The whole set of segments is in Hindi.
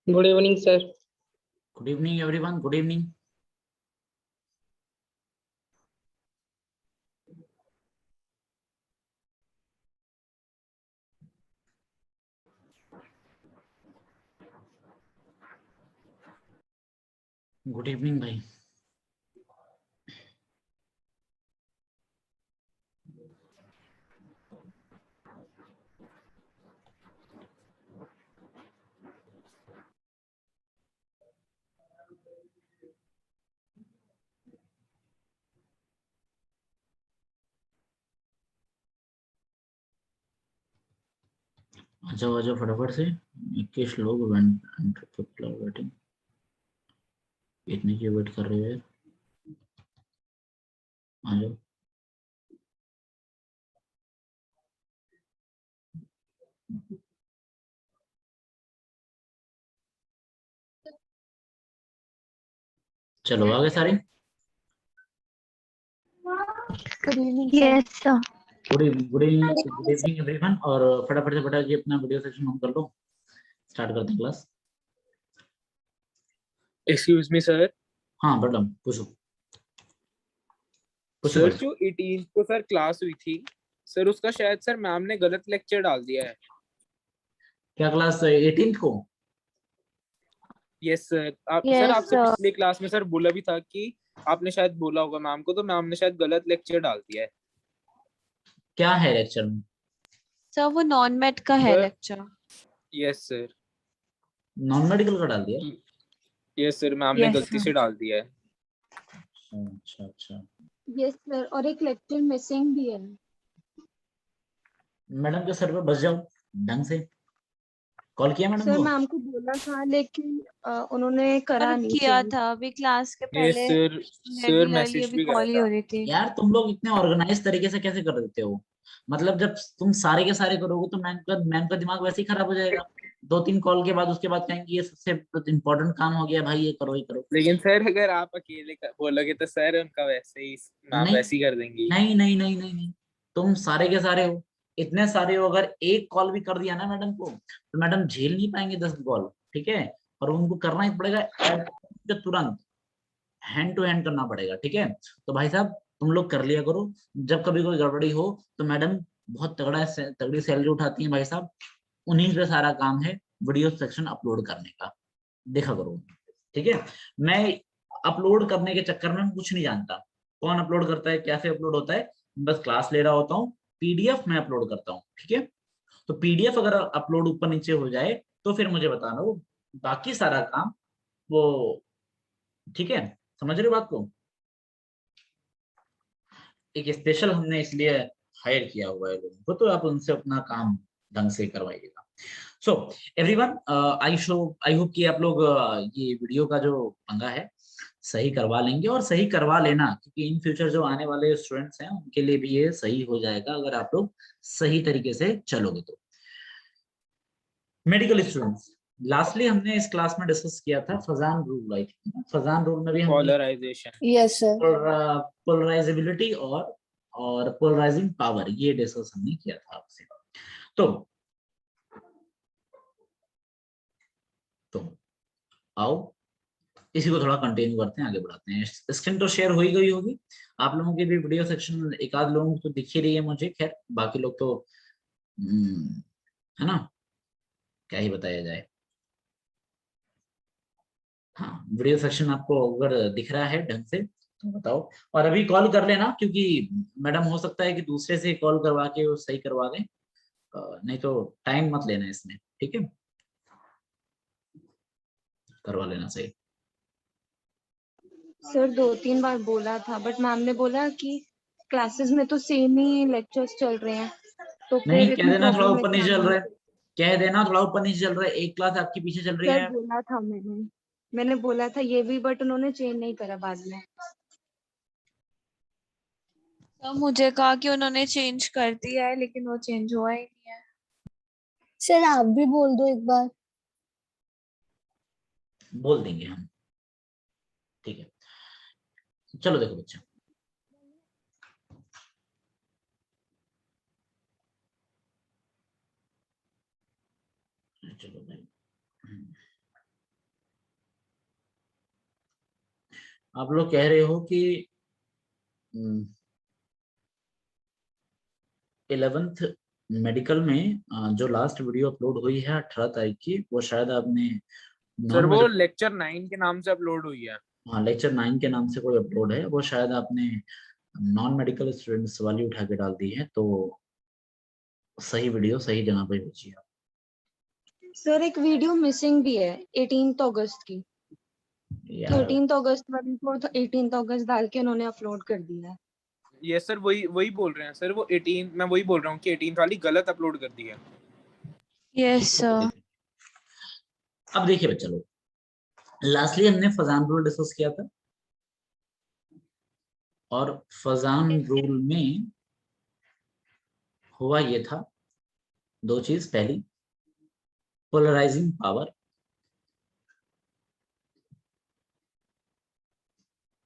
Good evening, sir. Good evening, everyone. Good evening. Good evening, भाई. आ जाओ फटाफट से. 21 लोग वेटिंग. इतने की वेट कर रहे हो यार. आ जाओ. चलो आगे सारे. Yes, sir. Good evening everyone. और फटाफट से फटाफट अपना वीडियो सेक्शन ऑन कर लो. स्टार्ट करते हैं क्लास. Excuse me, sir. हाँ मैडम पूछो. सर जो 18 को सर क्लास हुई थी सर, उसका शायद सर मैम ने गलत लेक्चर डाल दिया है. क्या क्लास 18 को? Yes sir. आप Yes, सर आपसे sir. पिछले क्लास में सर बोला भी था कि आपने शायद बोला होगा मैम को, तो मैम ने शायद गलत लेक्चर डाल दिया है. क्या है लेक्चर में? सर वो नॉन मेड का है sir lecture. Yes sir. Non medical का डाल दिया. यस सर, मैम ने Yes, गलती sir. से डाल दिया है. अच्छा अच्छा. यस सर, और एक लेक्चर मिसिंग भी है. मैडम के सर पे बस जाओ ढंग से. कॉल किया मैडम सर को? मैम को बोला था लेकिन उन्होंने करा और नहीं किया change. था अभी क्लास के यस पहले. सर. सर रेगुलरली मैसेज अभी भी करा कॉल ही था. हो रही थी. यार तुम लोग इतने ऑर्गेनाइज तरीके से कैसे कर देते हो? मतलब जब तुम सारे के सारे करोगे तो मैम का दिमाग वैसे ही खराब हो जाएगा. 2-3 कॉल के बाद उसके बाद कहेंगे ये सबसे इम्पोर्टेंट काम हो गया भाई, ये करो ये करो. लेकिन सर अगर आप अकेले बोलोगे तो सर उनका वैसे ही मैम नहीं वैसे ही कर देंगी. नहीं नहीं नहीं नहीं नहीं. तुम सारे के सारे हो. इतने सारे हो, अगर एक कॉल भी कर दिया ना मैडम को तो मैडम झेल नहीं पाएंगे 10 कॉल. ठीक है. और उनको करना ही पड़ेगा तुरंत. हैंड टू हैंड करना पड़ेगा. ठीक है. तो भाई साहब तुम लोग कर लिया करो. जब कभी कोई गड़बड़ी हो तो मैडम बहुत तगड़ी सैलरी उठाती है भाई साहब. उन्हीं पे सारा काम है वीडियो सेक्शन अपलोड करने का. देखा करो. ठीक है. मैं अपलोड करने के चक्कर में कुछ नहीं जानता. कौन अपलोड करता है, कैसे अपलोड होता है, बस क्लास ले रहा होता हूँ. पीडीएफ मैं अपलोड करता हूँ. ठीक है. तो पीडीएफ अगर अपलोड ऊपर नीचे हो जाए तो फिर मुझे बताना. वो बाकी सारा काम वो. ठीक है. समझ रहे हो बात को? एक स्पेशल हमने इसलिए हायर किया हुआ है लोगों को, तो आप उनसे अपना काम ढंग से करवाइएगा. सो एवरीवन, आई होप कि आप लोग ये वीडियो का जो पंगा है सही करवा लेंगे. और सही करवा लेना क्योंकि इन फ्यूचर जो आने वाले स्टूडेंट्स हैं उनके लिए भी ये सही हो जाएगा अगर आप लोग सही तरीके से चलोगे तो. मेडिकल स्टूडेंट्स, लास्टली हमने इस क्लास में डिस्कस किया था Fazan rule. I think Fazan rule में भी हमने पोलराइजेशन. Yes sir. पोलराइजेबिलिटी और पोलराइजिंग पावर ये डिस्कस हमने किया था आपसे. तो आओ इसी को थोड़ा कंटिन्यू करते हैं, आगे बढ़ाते हैं. स्क्रीन तो शेयर हो ही गई होगी आप लोगों की भी. वीडियो सेक्शन एक आध लोगों को तो दिख ही रही है मुझे. खैर बाकी लोग तो है ना, क्या ही बताया जाए. हाँ वीडियो सेक्शन आपको अगर दिख रहा है ढंग से तो बताओ. और अभी कॉल कर लेना क्योंकि मैडम हो सकता है कि दूसरे से कॉल करवा के वो सही करवा दें. नहीं तो टाइम मत लेना इसमें. ठीक है. करवा लेना सही. सर 2-3 बार बोला था बट मैम ने बोला कि क्लासेस में तो सेम ही लेक्चर्स चल रहे हैं तो नहीं फिर कह इतनी देना थोड़ा प्रॉब्लम ऊपर लेके नीचे चल आना रहा है. नहीं. कह देना थोड़ा ऊपर नीचे चल रहा है. एक क्लास आपके पीछे चल रही सर है. बोला था मैंने बोला था ये भी, बट उन्होंने चेंज नहीं करा बाद में. तो मुझे कहा कि उन्होंने चेंज कर दिया है लेकिन वो चेंज हुआ ही नहीं है. सर आप भी बोल दो एक बार. बोल देंगे हम. ठीक है. चलो देखो बच्चा, चलो भाई. आप लोग कह रहे हो कि 11th मेडिकल में जो लास्ट वीडियो अपलोड हुई है 18 तारीख की, वो शायद आपने सर नॉन वो मेडिकल, लेक्चर 9 के नाम से अपलोड हुई है। हाँ लेक्चर 9 के नाम से कोई अपलोड है, वो शायद आपने नॉन मेडिकल स्टूडेंट्स वाली उठा के डाल दी है। तो सही वीडियो सही जगह पे भेजिए आप। सर एक वीडियो मिसिंग भी है 18th अगस्त की। यार 13th अगस्त वाली को 18th अगस्त डाल के उन्होंने अपलोड कर दिया है। ये सर वही वही बोल रहे हैं सर, वो 18, मैं वही बोल रहा हूँ कि 18 वाली गलत अपलोड कर दी है। Yes sir. अब देखिए बच्चा लोग, लास्टली हमने फजान रूल डिस्कस किया था, और फजान रूल में हुआ ये था, दो चीज। पहली, पोलराइजिंग पावर,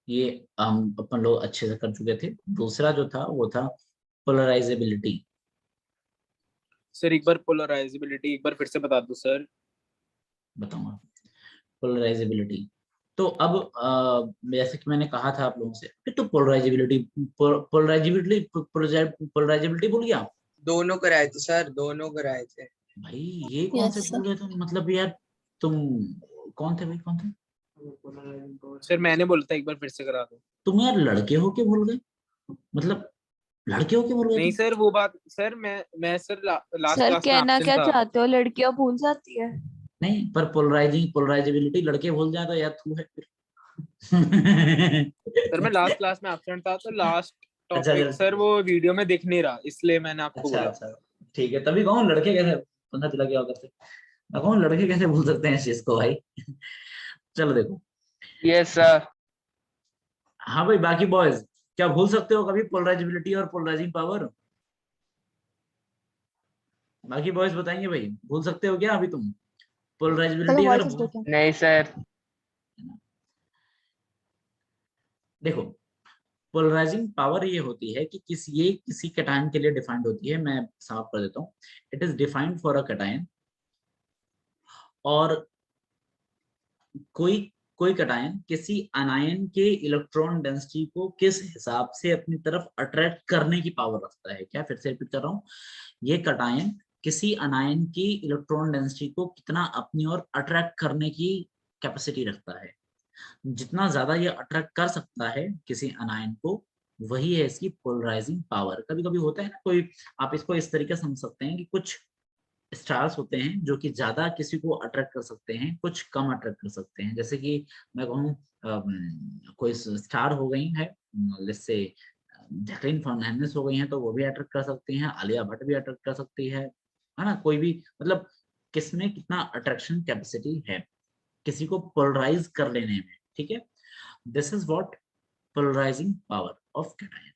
ये हम अपन लोग अच्छे से कर चुके थे। दूसरा जो था वो था पोलराइजेबिलिटी। सर एक बार पोलराइजेबिलिटी एक बार फिर से बता दो सर। बताऊंगा पोलराइजेबिलिटी। तो अब जैसे कि मैंने कहा था आप लोगों से कि तो पोलराइजेबिलिटी पोलराइजेबिलिटी भूल गया। दोनों कराए थे सर, दोनों कराए थे। भाई ये कौन से यस भूल सर। गए तुम, मतलब यार तुम कौन थे भाई, कौन थे सर मैंने बोला था एक बार फिर से करा दो। तुम? यार लड़के हो के भूल गए, मतलब लड़के हो के भूल गए नहीं तुम? सर वो बात सर, मैं सर लास्ट सर क्लास में कहना एब्सेंट क्या था। चाहते हो, लड़कियां भूल जाती है? नहीं, पर पोलराइजेबिलिटी लड़के भूल जाए तो यार तू है फिर। सर मैं लास्ट क्लास में एब्सेंट था, तो लास्ट अच्छा टॉपिक सर वो वीडियो में दिख नहीं रहा, इसलिए मैंने आपको अच्छा बोला। अच्छा, ठीक है। तभी कहूँ लड़के कैसे पता चला क्या करते, मैं कहूँ लड़के कैसे भूल सकते हैं इस चीज को भाई। चलो देखो, यस सर। हाँ भाई बाकी बॉयज, क्या भूल सकते हो कभी पोलराइजेबिलिटी और पोलराइजिंग पावर? बाकी बॉयज बताएंगे भाई, भूल सकते हो क्या अभी तुम चलो पोलराइजेबिलिटी अगर वॉइस इज भूल? ब्रेकिंग। नहीं सर। देखो, पोलराइजिंग पावर ये होती है कि किसी कैटायन के लिए डिफाइंड होती है। मैं साफ कर देता हूँ, it is defined for a cation, और कोई कोई कैटायन किसी अनायन के इलेक्ट्रॉन डेंसिटी को किस हिसाब से अपनी तरफ अट्रैक्ट करने की पावर रखता है। क्या, फिर से रिपीट कर रहा हूँ, ये कैटायन किसी अनायन की इलेक्ट्रॉन डेंसिटी को कितना अपनी ओर अट्रैक्ट करने की कैपेसिटी रखता है। जितना ज्यादा ये अट्रैक्ट कर सकता है किसी अनायन को, वही है इसकी पोलराइजिंग पावर। कभी कभी होता है ना कोई, आप इसको इस तरीके से समझ सकते हैं कि कुछ स्टार्स होते हैं जो कि ज्यादा किसी को अट्रैक्ट कर सकते हैं, कुछ कम अट्रैक्ट कर सकते हैं। जैसे कि मैं कहूँ कोई स्टार हो गई है, जैसे जैकलीन फर्नांडिस हो गई हैं, तो वो भी अट्रैक्ट कर सकती हैं, आलिया भट्ट भी अट्रैक्ट कर सकती है ना, कोई भी, मतलब किसमें कितना अट्रैक्शन कैपेसिटी है किसी को पोलराइज कर लेने में। ठीक है, this is what polarizing power of cation.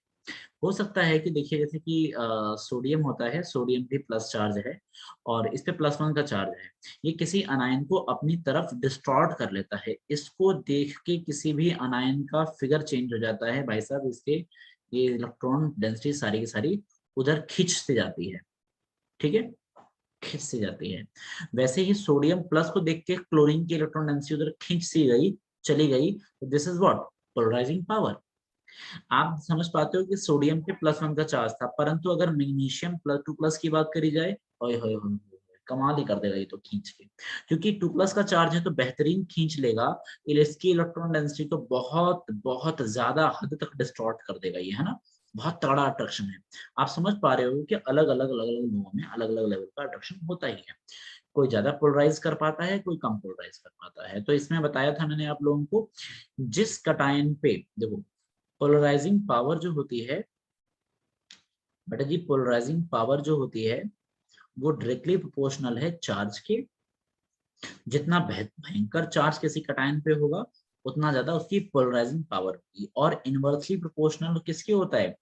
हो सकता है कि देखिए, जैसे कि सोडियम होता है, सोडियम भी प्लस चार्ज है और इस पे +1 का चार्ज है। ये किसी अनायन को अपनी तरफ डिस्टॉर्ट कर लेता है। इसको देख के किसी भी अनायन का फिगर चेंज हो जाता है भाई साहब, इसके ये इलेक्ट्रॉन डेंसिटी सारी की सारी उधर खिंचती जाती है। ठीक है, खिंचती जाती है। वैसे ही सोडियम प्लस को देख के क्लोरीन की इलेक्ट्रॉन डेंसिटी उधर खिंच सी गई, चली गई। This is what polarizing power. आप समझ पाते हो कि सोडियम के +1 का चार्ज था, परंतु अगर मैग्नीशियम +2 की बात करी जाए, ओए होए होए, कमाल ही कर देगा ये तो खींच के, क्योंकि 2+ का चार्ज है तो बेहतरीन खींच लेगा। इसकी इलेक्ट्रॉन डेंसिटी तो बहुत बहुत ज्यादा हद तक डिस्टॉर्ट कर देगा ये, है ना। बहुत तगड़ा अट्रैक्शन है। आप समझ पा रहे हो कि अलग अलग लोगों में अलग अलग लेवल का अट्रैक्शन होता ही है। कोई ज्यादा पोलराइज कर पाता है, कोई कम पोलराइज कर पाता है। तो इसमें बताया था मैंने आप लोगों को, जिस कैटायन पे देखो पोलराइजिंग पावर जो होती है बेटा जी, पोलराइजिंग पावर जो होती है वो डायरेक्टली प्रोपोर्शनल है चार्ज के। जितना भयंकर चार्ज किसी कैटायन पे होगा, उतना ज्यादा उसकी पोलराइजिंग पावर होगी। और इनवर्सली प्रोपोर्शनल किसके होता है?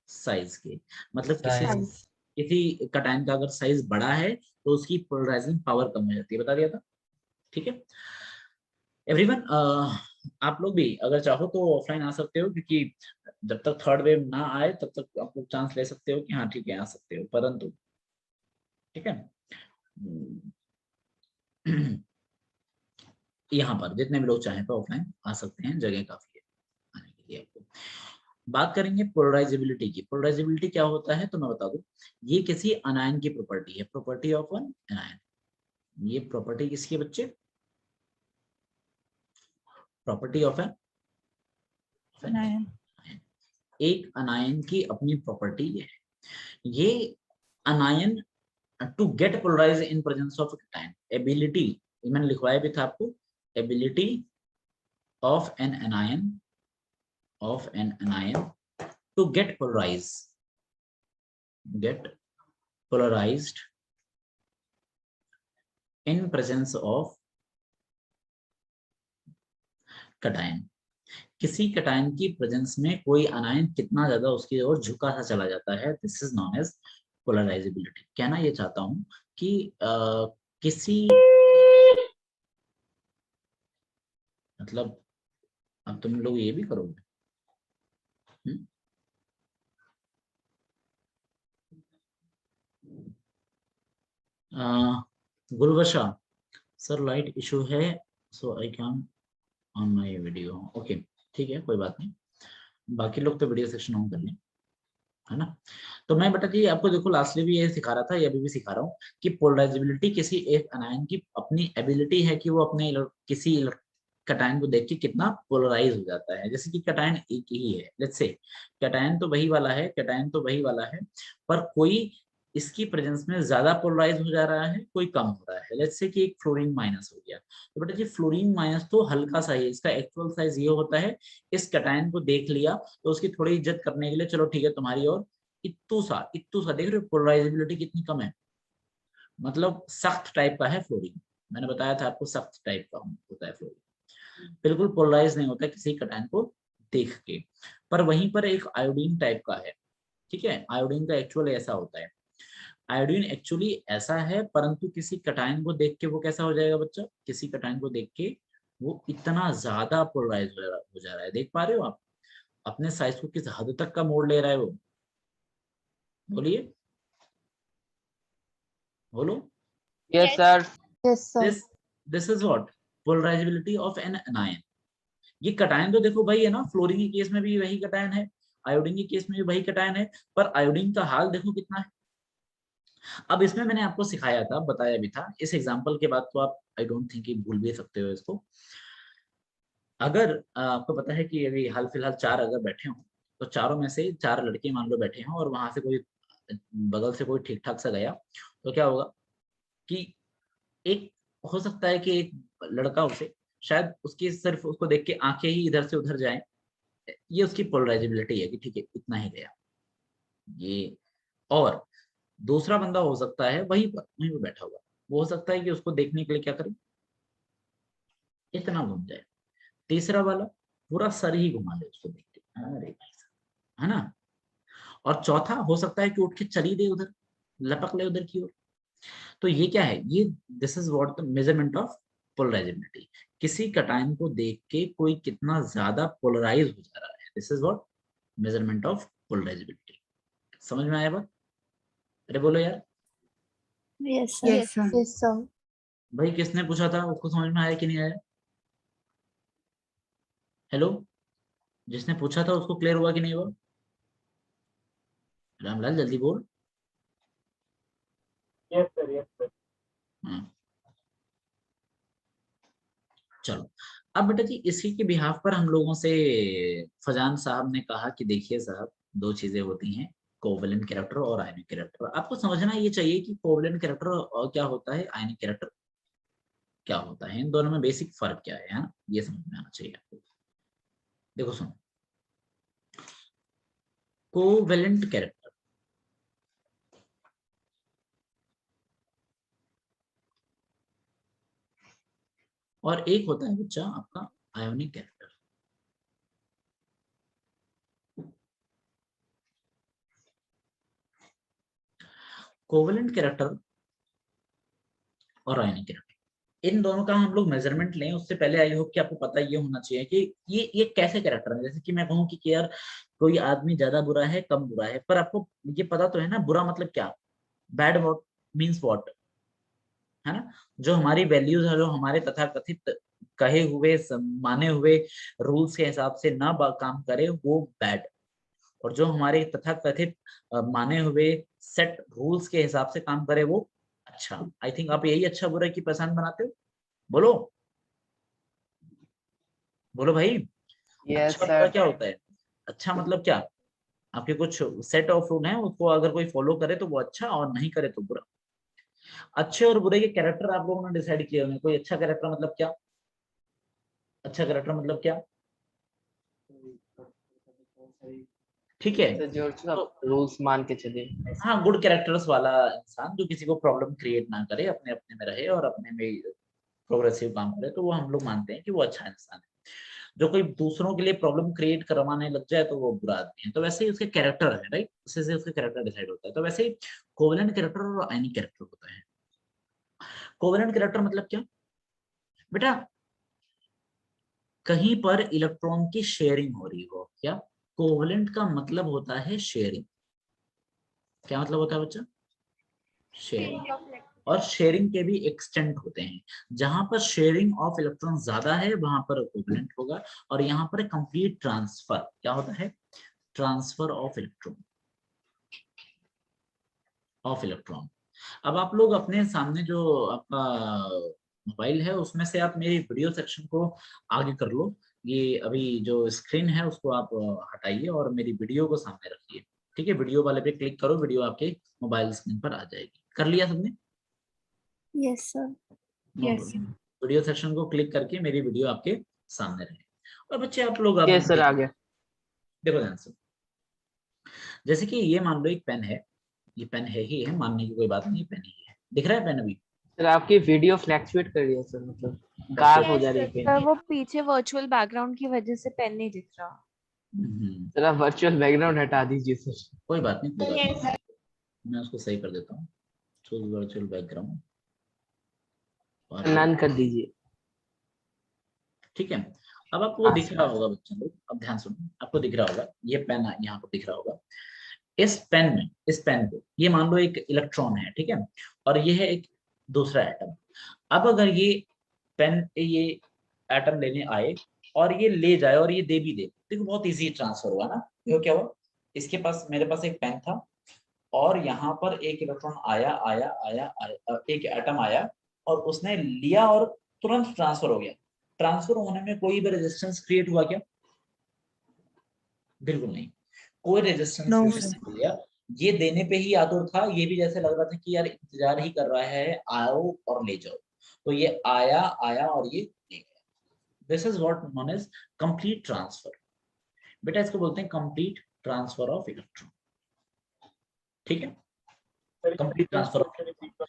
साइज के। मतलब किसी साइंस। किसी कैटायन का अगर साइज बड़ा है तो उसकी पोलराइजिंग पावर कम हो जाती है, बता दिया था। ठीक है एवरीवन, आप लोग भी अगर चाहो तो ऑफलाइन आ सकते हो, क्योंकि जब तक थर्ड वेव ना आए तब तक आप लोग चांस ले सकते हो कि हाँ ठीक है आ सकते हो, परंतु ठीक है यहाँ पर जितने भी लोग चाहें तो ऑफलाइन आ सकते हैं, जगह काफी है। बात करेंगे पोलराइजेबिलिटी की। पोलराइजेबिलिटी क्या होता है तो मैं बता दूं, ये किसी अनायन की प्रॉपर्टी है, प्रॉपर्टी ऑफ एन अनायन। ये प्रॉपर्टी किसकी है बच्चे? Property of an anion. एक अनायन की अपनी प्रॉपर्टी है। ये anion to get polarize in presence of cation, ability, मैंने लिखवाया भी था आपको, ability of an anion to get polarized in presence of cation। किसी cation की प्रेजेंस में कोई अनायन कितना ज्यादा उसकी ओर झुका सा चला जाता है, this is known as polarizability. कहना ये चाहता हूं कि किसी, मतलब अब तुम लोग ये भी करोगे? गुलवशा सर, लाइट इशू है, so I can on my video. Okay ठीक है, कोई बात नहीं, बाकी लोग तो वीडियो सेक्शन ऑन कर लें, है ना। तो मैं बेटा जी आपको देखो लास्टली भी ये सिखा रहा था, ये अभी भी सिखा रहा हूँ कि पोलराइजेबिलिटी किसी एक अनायन की अपनी एबिलिटी है कि वो अपने किसी कैटायन को देख के कितना पोलराइज हो जाता है। जैसे कि कैटायन एक ही है, लेट्स से कैटायन तो वही वाला है, पर कोई इसकी प्रेजेंस में ज्यादा पोलराइज हो जा रहा है, कोई कम हो रहा है। लेट्स से कि एक फ्लोरीन माइनस हो गया, तो बेटा जी फ्लोरीन माइनस तो हल्का सा ही, इसका एक्चुअल साइज ये होता है, इस कैटायन को देख लिया तो उसकी थोड़ी इज्जत करने के लिए चलो ठीक है तुम्हारी और इत्तू सा देख रहे हो, पोलराइजेबिलिटी कितनी कम है, मतलब सख्त टाइप का है फ्लोरीन। मैंने बताया था आपको सख्त टाइप का होता है फ्लोरीन, बिल्कुल पोलराइज नहीं होता किसी कैटायन को देख के। पर वहीं पर एक आयोडीन टाइप का है, ठीक है, आयोडीन का एक्चुअल ऐसा होता है, आयोडीन एक्चुअली ऐसा है, परंतु किसी कैटायन को देख के वो कैसा हो जाएगा बच्चा, किसी कैटायन को देख के वो इतना ज्यादा पोलराइज हो जा रहा है, देख पा रहे हो आप अपने साइज को किस हद तक का मोड़ ले रहा है वो, बोलिए बोलो। Yes, sir. Yes, sir. This is what polarizability of an anion. ये कैटायन तो देखो भाई है ना, फ्लोरीन के केस में भी वही कैटायन है, आयोडीन के केस में भी वही कैटायन है, पर आयोडीन का हाल देखो कितना है। अब इसमें मैंने आपको सिखाया था, बताया भी था, इस एग्जांपल के बाद तो आप आई डोंट थिंक कि भूल भी सकते हो इसको। अगर आपको पता है कि अभी हाल फिलहाल 4 अगर बैठे हो, तो चारों में से 4 लड़के मान लो बैठे हों और वहां से कोई बगल से कोई ठीक ठाक सा गया, तो क्या होगा कि एक हो सकता है कि एक लड़का उसे शायद उसकी सिर्फ उसको देख के आंखें ही इधर से उधर जाएं, ये उसकी पोलराइजेबिलिटी है कि ठीक है इतना ही गया ये। और दूसरा बंदा हो सकता है वहीं पर बैठा हुआ, वो हो सकता है कि उसको देखने के लिए क्या करे, इतना घूम जाए। तीसरा वाला पूरा सर ही घुमा ले उसको देख के, अरे भाई साहब, है ना। और चौथा हो सकता है कि उठ के चली दे उधर, लपक ले उधर की ओर। तो ये क्या है, ये this is what the measurement of polarisability. किसी कैटायन को देख के कोई कितना ज्यादा पोलराइज हो जा रहा है, this is what measurement of polarisability. समझ में आया बात? अरे बोलो यार। Yes, sir. Yes, sir. Yes, sir. भाई किसने पूछा था, उसको समझ में आया कि नहीं आया? हेलो, जिसने पूछा था उसको क्लियर हुआ कि नहीं हुआ? रामलाल जल्दी बोल। Yes sir, yes sir. चलो अब बेटा जी इसी के बिहाफ पर हम लोगों से फजान साहब ने कहा कि देखिए साहब 2 चीजें होती हैं, कोवेलेंट कैरेक्टर और आयनिक कैरेक्टर। आपको समझना ये चाहिए कि कोवेलेंट कैरेक्टर और क्या होता है, आयनिक कैरेक्टर क्या होता है, इन दोनों में बेसिक फर्क क्या है ना, ये समझ में आना चाहिए आपको। देखो सुनो, कोवेलेंट कैरेक्टर और एक होता है बच्चा आपका आयोनिक कैरेक्टर। कोवेलेंट कैरेक्टर और आयनिक कैरेक्टर, इन दोनों का हम लोग मेजरमेंट लें उससे पहले आई होप कि आपको पता ये होना चाहिए कि ये कैसे कैरेक्टर है। जैसे कि मैं कहूँ कि यार कोई आदमी ज्यादा बुरा है कम बुरा है, पर आपको ये पता तो है ना बुरा मतलब क्या, बैड व्हाट मींस व्हाट, है ना। जो हमारी वैल्यूज है, जो हमारे तथाकथित कहे हुए माने हुए रूल्स के हिसाब से ना काम करे वो बैड, और जो हमारे तथाकथित माने हुए सेट रूल्स के हिसाब से काम करे वो अच्छा। आई थिंक आप यही अच्छा बुरा की पहचान बनाते हो। बोलो बोलो भाई। यस अच्छा बुरा सर। क्या होता है? अच्छा मतलब क्या? आपके कुछ सेट ऑफ रूल हैं, उसको अगर कोई फॉलो करे तो वो अच्छा, और नहीं करे तो बुरा। अच्छे और बुरे के कैरेक्टर आप लोगों ने डिसाइड किए होंगे। कोई अच्छा कैरेक्टर मतलब क्या? अच्छा कैरेक्टर मतलब क्या? ठीक है, तो जो तो सब रूल्स मान के चले। हाँ, गुड कैरेक्टर्स वाला इंसान जो किसी को प्रॉब्लम क्रिएट ना करे, अपने अपने में रहे और अपने में प्रोग्रेसिव काम करे, तो वो हम लोग मानते हैं कि वो अच्छा इंसान है। जो कोई दूसरों के लिए प्रॉब्लम क्रिएट करवाने लग जाए तो वो बुरा आदमी है। तो वैसे ही उसके कैरेक्टर है, राइट, उससे से उसके कैरेक्टर डिसाइड होता है। तो वैसे ही कोवेलेंट कैरेक्टर और आयनिक कैरेक्टर होता है। कोवेलेंट कैरेक्टर मतलब क्या बेटा? कहीं पर इलेक्ट्रॉन की शेयरिंग हो रही हो। क्या? कोवेलेंट का मतलब होता है शेयरिंग। क्या मतलब होता है बच्चा? शेयरिंग। और शेयरिंग के भी एक्सटेंट होते हैं। जहां पर शेयरिंग ऑफ इलेक्ट्रॉन ज्यादा है वहां पर कोवेलेंट होगा, और यहाँ पर कंप्लीट ट्रांसफर क्या होता है? ट्रांसफर ऑफ इलेक्ट्रॉन, अब आप लोग अपने सामने जो आपका मोबाइल है उसमें से आप मेरी वीडियो सेक्शन को आगे कर लो। ये अभी जो स्क्रीन है उसको आप हटाइए और मेरी वीडियो को सामने रखिए। ठीक है, वीडियो वाले पे क्लिक करो, वीडियो आपके मोबाइल स्क्रीन पर आ जाएगी। कर लिया सबने? Yes sir. No problem. Video section को क्लिक करके मेरी वीडियो आपके सामने रहे। और बच्चे आप लोग अब यस सर आ गया। देखो ध्यान से। जैसे कि ये मान लो एक पेन है, ये पेन है ही है, मानने की कोई बात नहीं, पेन ही है। दिख रहा है पेन अभी? सर आपकी वीडियो फ्लैक्चुएट कर रही है सर, मतलब गायब हो जा रही है सर पेन। वो पीछे वर्चुअल बैकग्राउंड की वजह से पेन नहीं दिख रहा। सर आप वर्चुअल बैकग्राउंड हटा दीजिए सर। कोई बात नहीं, कोई बात नहीं, मैं उसको सही कर देता हूँ। चूज वर्चुअल बैकग्राउंड, नन कर दीजिए। ठीक है। अब आपको हाँ दिख सर। रहा होगा बच्चों लोग, अब ध्यान सुनो, आपको दिख रहा होगा ये पेन यहाँ पर दिख रहा होगा। इस पेन में, इस पेन को ये मान लो एक इलेक्ट्रॉन है, ठीक है, और ये है एक दूसरा एटम। अब अगर ये पेन ये एटम लेने आए और ये ले जाए और ये दे भी दे, देखो बहुत इजी ट्रांसफर हुआ ना। देखो क्या हुआ, इसके पास, मेरे पास एक पेन था और यहाँ पर एक इलेक्ट्रॉन आया आया आया, आया एक एटम आया और उसने लिया और तुरंत ट्रांसफर हो गया। ट्रांसफर होने में कोई भी रेजिस्टेंस क्रिएट हुआ क्या? बिल्कुल नहीं, कोई रेजिस्टेंस No, क्रिएट sir. नहीं हुआ। ये देने पे ही आतुर था, ये भी जैसे लग रहा था कि यार इंतजार ही कर रहा है, आओ और ले जाओ। तो ये आया आया और ये ले गया। This is what known as complete transfer. बेटा इसको बोलते हैं कंप्लीट ट्रांसफर ऑफ इलेक्ट्रॉन। ठीक है, कंप्लीट ट्रांसफर ऑफ।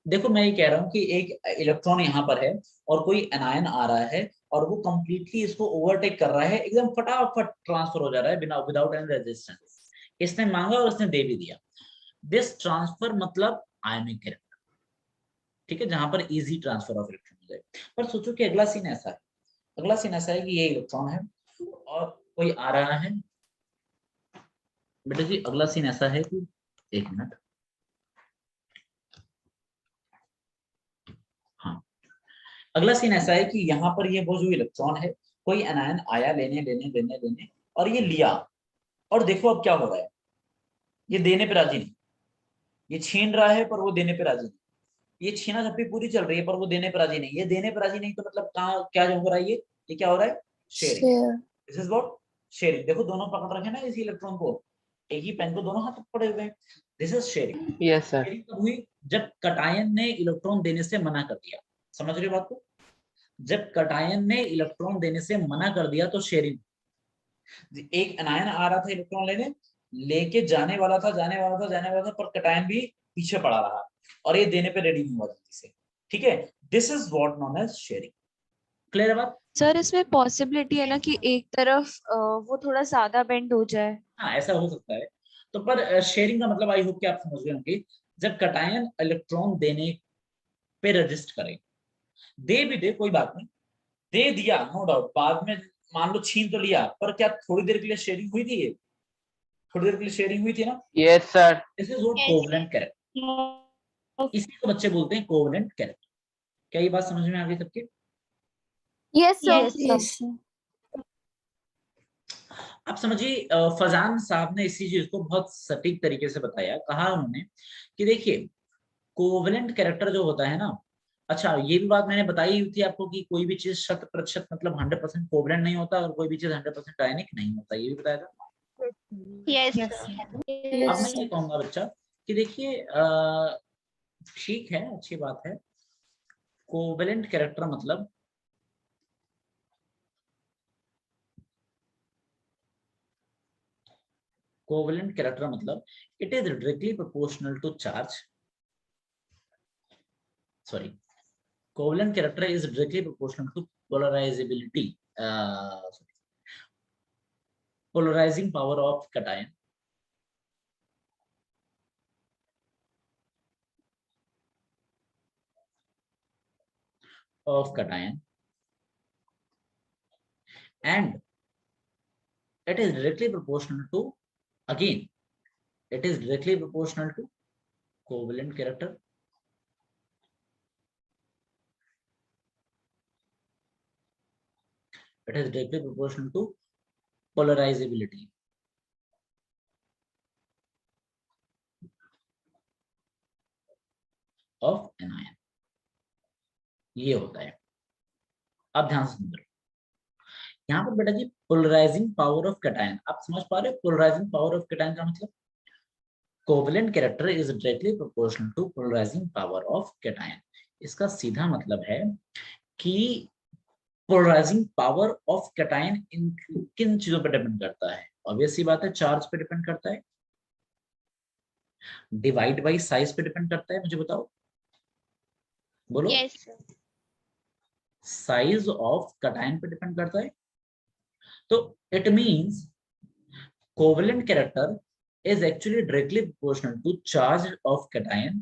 देखो मैं ये कह रहा हूँ कि एक इलेक्ट्रॉन यहाँ पर है और कोई एनायन आ रहा है और वो कंप्लीटली इसको ओवरटेक कर रहा है, एकदम फटाफट ट्रांसफर हो जा रहा है बिना, विदाउट एनी रेजिस्टेंस। इसने मांगा और इसने दे भी दिया। दिस ट्रांसफर मतलब आयनिक कैरेक्टर। ठीक है, जहां पर इजी ट्रांसफर ऑफ इलेक्ट्रॉन हो जाए। पर सोचो कि अगला सीन ऐसा है, अगला सीन ऐसा है कि ये इलेक्ट्रॉन है और कोई आ रहा है। बेटा जी अगला सीन ऐसा है कि, एक मिनट, हाँ, अगला सीन ऐसा है कि यहाँ पर ये वो जो इलेक्ट्रॉन है, कोई एनायन आया लेने लेने लेने लेने और ये लिया। और देखो अब क्या हो रहा है, ये देने पे राजी नहीं, ये छीन रहा है पर वो देने पे राजी नहीं। ये छीना झपटी पूरी चल रही है पर वो देने पे राजी नहीं। ये देने पे राजी नहीं तो मतलब कहाँ क्या जो हो रहा है, ये क्या हो रहा है? Sharing. Share. This is what sharing. देखो दोनों पकड़ रखे ना इसी इलेक्ट्रॉन को, एक ही पेन को दोनों हाथ पकड़े हुए हैं। This is sharing. Yes sir. Sharing कब हुई? जब कटायन ने इलेक्ट्रॉन देने से मना कर दिया। समझ रहे हो बात को? जब कटायन ने इलेक्ट्रॉन देने से मना कर दिया तो शेयरिंग। एक एनायन आ रहा था इलेक्ट्रॉन लेने, लेके जाने वाला था, जाने वाला था, जाने वाला था, पर कटायन भी पीछे पड़ा रहा और ये देने पे रेडी नहीं हुआ जल्दी से। ठीक है, this is what known as sharing. Clear है बात? सर इसमें पॉसिबिलिटी है ना कि एक तरफ वो थोड़ा ज्यादा बेंड हो जाए। हाँ ऐसा हो सकता है। तो पर शेयरिंग का मतलब आई होप कि आप समझ गए होंगे, जब कटायन इलेक्ट्रॉन देने पे रजिस्ट करे, दे भी दे कोई बात नहीं, दे दिया नो डाउट, बाद में मान लो छीन तो लिया, पर क्या थोड़ी देर के लिए शेयरिंग हुई थी? ये थोड़ी देर के लिए शेयरिंग हुई थी ना। Yes sir. This is what covalent character. इसी को बच्चे बोलते हैं कोवेलेंट कैरेक्टर। क्या ये बात समझ में आ गई सबके? Yes Yes, sir. sir. आप समझिए फजान साहब ने इसी चीज को बहुत सटीक तरीके से बताया। कहा उन्होंने कि देखिए कोवेलेंट कैरेक्टर जो होता है ना, अच्छा ये भी बात मैंने बताई हुई थी आपको कि कोई भी चीज 100% मतलब 100% कोवेलेंट नहीं होता और कोई भी चीज 100% आयनिक नहीं होता, ये भी बताया था। Yes, Yes, sir. अब मैं Yes, ये कहूंगा बच्चा कि देखिए ठीक है, अच्छी बात है। कोवेलेंट कैरेक्टर मतलब कोवेलेंट कैरेक्टर मतलब it is directly proportional to charge, sorry, covalent character is directly proportional to polarizability, polarizing power of cation and it is directly proportional to, again it is directly proportional to covalent character, it is directly proportional to polarizability of anion, ये होता है। अब ध्यान से सुनो यहाँ पर बेटा जी पोलराइजिंग पावर ऑफ कैटायन, आप समझ पा रहे हो पोलराइजिंग पावर ऑफ कैटायन का मतलब covalent character is directly proportional to polarizing power of cation. इसका सीधा मतलब है कि पोलराइजिंग पावर ऑफ कैटायन इन किन चीजों पर डिपेंड करता है, ऑब्वियस सी बात है चार्ज पे डिपेंड करता है, डिवाइड बाय साइज पे डिपेंड करता है, मुझे बताओ बोलो। Yes, sir. Size of cation पे डिपेंड करता है, तो it means covalent character is actually directly proportional to charge of cation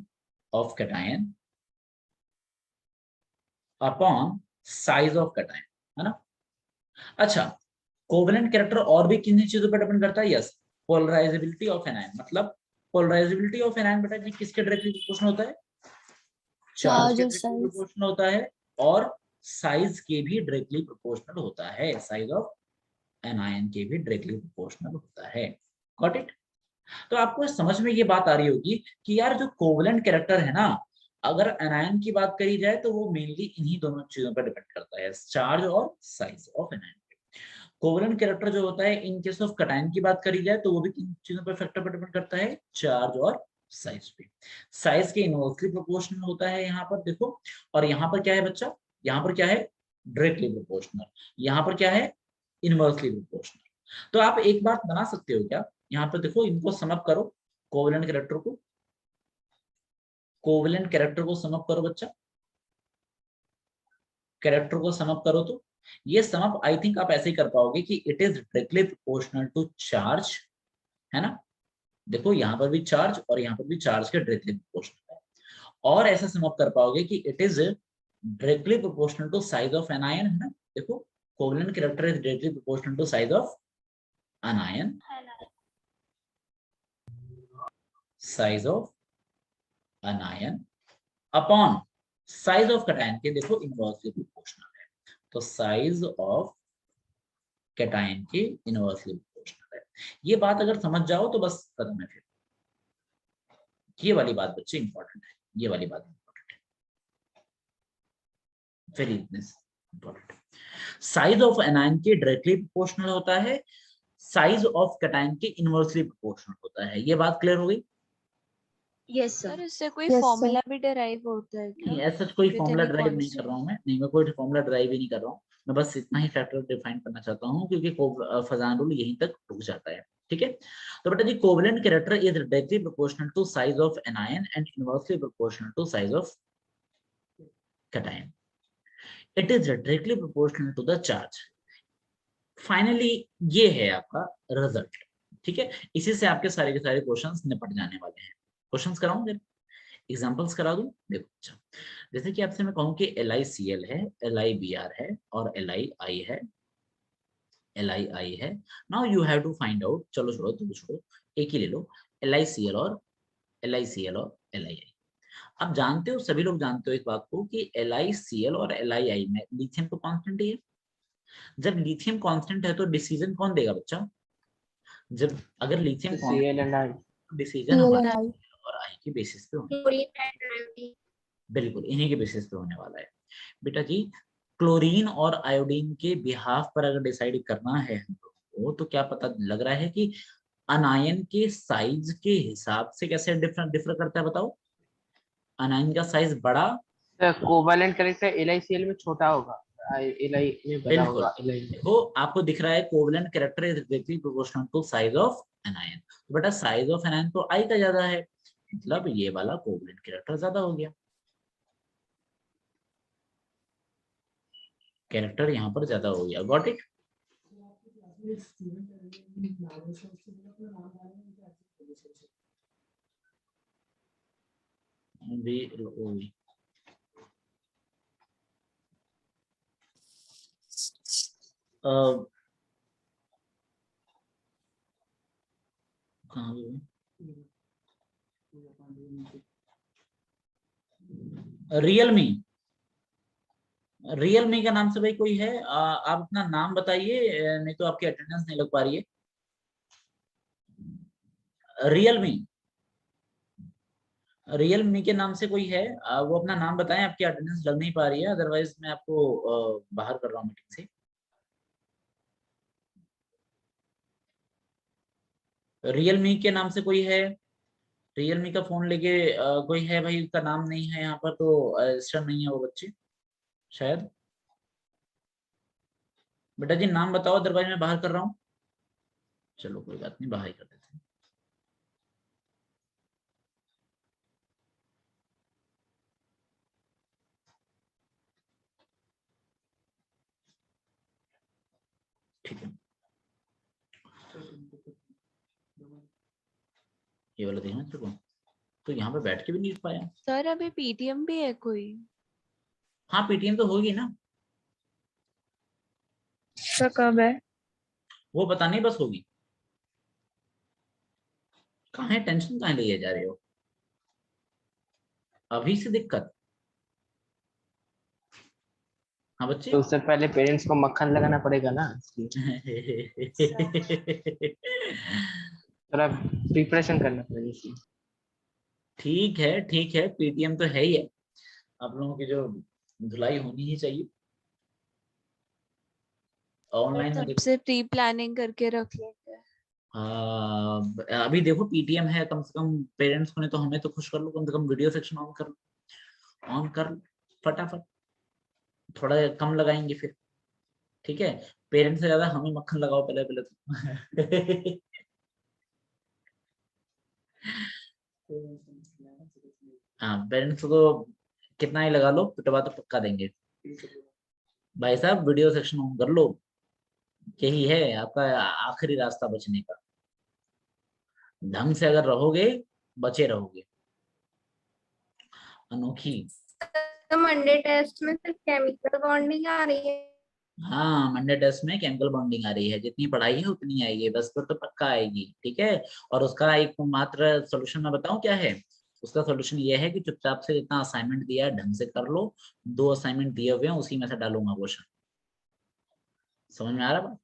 upon size of cation, है ना। अच्छा कोवेलेंट कैरेक्टर और भी किन चीजों पर डिपेंड करता है, यस पोलराइजेबिलिटी ऑफ एनायन, मतलब पोलराइजेबिलिटी ऑफ एनायन बेटा जी किसके डायरेक्टली प्रोपोर्शनल होता है, चार्ज के डायरेक्टली प्रोपोर्शनल होता है और साइज के भी डायरेक्टली प्रोपोर्शनल होता है, साइज ऑफ एनायन के भी डायरेक्टली प्रोपोर्शनल होता है। Got it. तो आपको समझ में ये बात आ रही होगी कि यार जो कोवेलेंट कैरेक्टर है ना, अगर एनायन की बात करी जाए तो वो मेनली इन्हीं दोनों चीजों पर डिपेंड करता है, चार्ज और size of anion. Covalent character जो होता है इन केस ऑफ कैटायन की बात करी जाए तो वो भी किन चीजों पर फैक्टर पर डिपेंड करता है, चार्ज और साइज पे। साइज के इनवर्सली प्रोपोर्शनल होता है यहाँ पर देखो, और यहाँ पर क्या है बच्चा, यहाँ पर क्या है डायरेक्टली प्रोपोर्शनल, यहाँ पर क्या है इनवर्सली प्रोपोर्शनल। तो आप एक बात बना सकते हो क्या, यहाँ पर देखो इनको सम अप करो, कोवेलेंट कैरेक्टर को, कोवेलेंट कैरेक्टर को सम अप करो बच्चा, कैरेक्टर को सम अप करो तो ये सम अप आई थिंक आप ऐसे ही कर पाओगे कि it is directly proportional to charge, है ना। देखो यहाँ पर भी चार्ज और यहाँ पर भी चार्ज के डायरेक्टली प्रोपोर्शनल है, और ऐसा सम अप कर पाओगे कि it is directly proportional to size of an ion, है ना। देखो covalent character is directly proportional to size of an ion, size of an ion upon size of cation के देखो इनवर्सली प्रोपोर्शनल है, तो साइज ऑफ कैटायन के इनवर्सली प्रोपोर्शनल है। ये बात अगर समझ जाओ तो बस खत्म है। फिर ये वाली बात बच्चे इंपॉर्टेंट है, ये वाली बात इंपॉर्टेंट है, very important. Size of anion के डायरेक्टली प्रोपोर्शनल होता है, साइज ऑफ कैटायन के इनवर्सली प्रोपोर्शनल होता है। ये बात क्लियर हो गई। Yes sir sir. इससे कोई Yes, sir. फॉर्मूला भी डिराइव होता है नहीं क्या, ऐसा कोई with फॉर्मूला any ड्राइव नहीं कर रहा constant? हूँ मैं कोई फॉर्मूला ड्राइव ही नहीं कर रहा हूँ, मैं बस इतना ही फैक्टर डिफाइन करना चाहता हूँ क्योंकि फजान रूल यहीं तक रुक जाता है, ठीक है। तो बेटा जी covalent character is directly proportional to size of an anion and inversely proportional to size of cation, it is directly proportional to the charge. Finally ये है आपका रिजल्ट, ठीक है। इसी से आपके सारे के सारे क्वेश्चंस निपट जाने वाले हैं। क्वेश्चंस कराऊं फिर, एग्जांपल्स करा दूं। देखो अच्छा, जैसे कि आपसे मैं कहूं कि LiCl है, LiBr है और LiI है, LiI है। Now you have to find out, चलो छोड़ो एक ही ले लो, LiCl और LiI। आप जानते हो, सभी लोग जानते हो इस बात को कि LiCl और LiI में लिथियम तो कांस्टेंट ही है। जब लिथियम कांस्टेंट है तो डिसीजन कौन देगा बच्चा? जब अगर lithium Cl and I. Decision हमारे और आई के बेसिस पे होने, बिल्कुल इन्हीं के बेसिस पे होने वाला है बेटा जी। क्लोरीन और आयोडीन के बिहाफ पर अगर डिसाइड करना है हम लोगों को, तो क्या पता लग रहा है कि अनायन के साइज के हिसाब से कैसे डिफर करता है बताओ? अनायन का साइज बड़ा, कोवैलेंट करेक्टर LiCl में छोटा होगा, Li में बड़ा बिल्कुल होगा। Li में। देखो आपको दिख रहा है covalent character is directly proportional to size of anion. तो बेटा साइज ऑफ एनायन तो आई का ज्यादा है, मतलब ये वाला कोवलेंट कैरेक्टर ज्यादा हो गया, कैरेक्टर यहाँ पर ज्यादा हो गया। Got it? रियलमी, रियलमी का नाम से भाई कोई है? आप अपना नाम बताइए, नहीं तो आपकी अटेंडेंस नहीं लग पा रही है। रियलमी, रियलमी के नाम से कोई है? वो अपना नाम बताएं, आपकी अटेंडेंस लग नहीं पा रही है, अदरवाइज मैं आपको बाहर कर रहा हूँ मीटिंग से। रियलमी के नाम से कोई है? रियलमी का फोन लेके कोई है भाई? उसका नाम नहीं है यहाँ पर, तो रजिस्टर नहीं है वो बच्चे शायद। बेटा जी नाम बताओ, अदरवाइज मैं बाहर कर रहा हूँ। चलो कोई बात नहीं, बाहर ही कर देते हैं। ठीक है, ये वाला देखना तेरे को, तो यहाँ पे बैठ के भी नहीं लिख पाया। सर अभी पीटीएम भी है कोई? हाँ पीटीएम तो होगी ना, तो कब है? वो पता नहीं, बस होगी। कहाँ है, टेंशन कहाँ लिए जा रहे हो? अभी से दिक्कत? हाँ बच्चे। तो उससे पहले पेरेंट्स को मक्खन लगाना पड़ेगा ना, थोड़ा प्रिपरेशन करना पड़ेगा इसलिए। ठीक है ठीक है, पीटीएम तो है ही है, आप लोगों की जो धुलाई होनी ही चाहिए। ऑनलाइन में तब से प्री प्लानिंग करके रख लेंगे। अभी देखो पीटीएम है, कम से कम पेरेंट्स को, नहीं तो हमें तो खुश कर लो, कम से कम वीडियो सेक्शन ऑन कर लो, ऑन कर लो फटाफट। थोड़ा कम लगाएंगे फिर, ठीक है? पेरेंट्स से ज्यादा हमें मक्खन लगाओ पहले पहले तो। हाँ पेरेंट्स को कितना ही लगा लो, पिटवा तो पक्का देंगे। भाई साहब वीडियो सेक्शन ऑन कर लो, यही है आपका आखिरी रास्ता बचने का। ढंग से अगर रहोगे बचे रहोगे। अनोखी, तो मंडे टेस्ट में सिर्फ केमिकल बॉन्डिंग आ रही है। हाँ मंडे टेस्ट में केमिकल बॉन्डिंग आ रही है, जितनी पढ़ाई है उतनी आएगी, बस पर तो पक्का आएगी, ठीक है? और उसका एक मात्र सोल्यूशन मैं बताऊं क्या है? उसका सोल्यूशन ये है कि चुपचाप से जितना असाइनमेंट दिया है ढंग से कर लो। 2 असाइनमेंट दिए हुए हैं, उसी में से डालूंगा क्वेश्चन। समझ में आ रहा बात?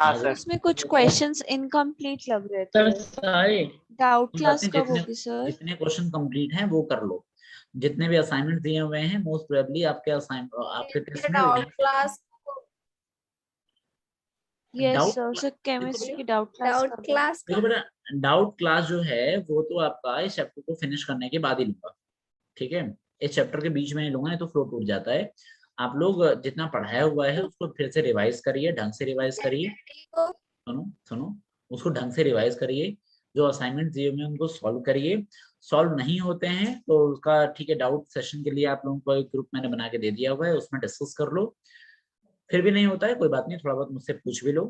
हाँ सर। उसमें कुछ क्वेश्चंस इनकम्प्लीट लग रहे थे। सारे डाउट क्लास कब जितने होगी सर? जितने क्वेश्चन कंप्लीट हैं वो कर लो। जितने भी असाइनमेंट दिए हुए हैं मोस्ट प्रोबेबली आपके आपके टेस्ट में doubt class yes doubt sir, sir chemistry की डाउट क्लास डाउट कब है? क्लास देखो बेटा, डाउट क्लास जो है वो तो आपका इस चैप्टर को फिनिश करने के बाद ही लूंगा, ठीक है? इस चैप्टर के बीच में नहीं लूंगा, नहीं तो फ्लो टूट जाता है। आप लोग जितना पढ़ाया हुआ है उसको फिर से रिवाइज करिए, ढंग से रिवाइज करिए। सुनो सुनो, उसको ढंग से रिवाइज करिए, जो असाइनमेंट दिए हुए हैं उनको सॉल्व करिए। सॉल्व नहीं होते हैं तो उसका ठीक है, डाउट सेशन के लिए आप लोगों को एक ग्रुप मैंने बना के दे दिया हुआ है, उसमें डिस्कस कर लो। फिर भी नहीं होता है कोई बात नहीं, थोड़ा बहुत मुझसे पूछ भी लो।